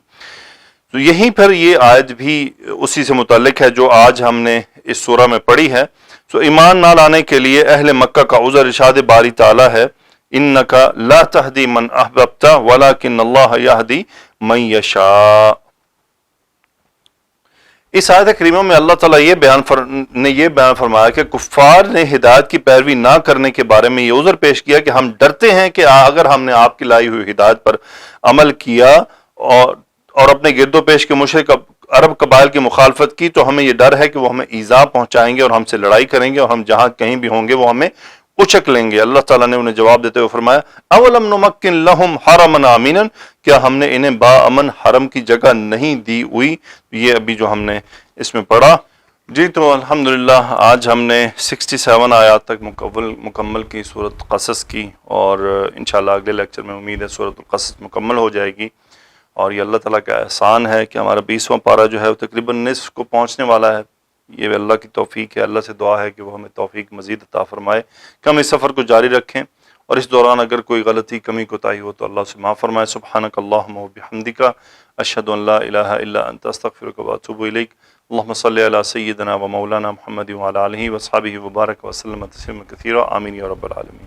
تو یہیں پر یہ آیت بھی اسی سے متعلق ہے جو آج ہم نے اس سورہ میں پڑھی ہے۔ تو ایمان نہ لانے کے لیے اہل مکہ کا عذر ارشاد باری تعالیٰ ہے انک لا تہدی من احببت ولکن اللہ یہدی من یشاء۔ اس آیت کریمہ میں اللہ تعالیٰ یہ بیان فرمایا کہ کفار نے ہدایت کی پیروی نہ کرنے کے بارے میں یہ عذر پیش کیا کہ ہم ڈرتے ہیں کہ اگر ہم نے آپ کی لائی ہوئی ہدایت پر عمل کیا اور اپنے گرد و پیش کے مشرک عرب قبائل کی مخالفت کی تو ہمیں یہ ڈر ہے کہ وہ ہمیں ایذا پہنچائیں گے اور ہم سے لڑائی کریں گے اور ہم جہاں کہیں بھی ہوں گے وہ ہمیں اچک لیں گے۔ اللہ تعالیٰ نے انہیں جواب دیتے ہوئے فرمایا اولم نمکن لہم حرما آمنا، کیا ہم نے انہیں با امن حرم کی جگہ نہیں دی ہوئی؟ یہ ابھی جو ہم نے اس میں پڑھا۔ جی تو الحمدللہ آج ہم نے 67 آیات تک مکمل کی سورۃ قصص کی، اور انشاءاللہ اگلے لیکچر میں امید ہے سورۃ القصص مکمل ہو جائے گی، اور یہ اللہ تعالیٰ کا احسان ہے کہ ہمارا 20واں پارہ جو ہے وہ تقریباً نصف کو پہنچنے والا ہے، یہ اللہ کی توفیق ہے، اللہ سے دعا ہے کہ وہ ہمیں توفیق مزید عطا فرمائے کہ ہم اس سفر کو جاری رکھیں، اور اس دوران اگر کوئی غلطی کمی کوتاہی ہو تو اللہ سے معاف فرمائے۔ سبحانک اللہم و بحمدک، اشہد ان لا الہ الا انت، استغفرک و اتوب الیک۔ اللہم صلی علی سیدنا و مولانا محمد وعلی آلہ وصحبہ وبارک وسلم تسلیما کثیرا، آمین یا رب العالمین۔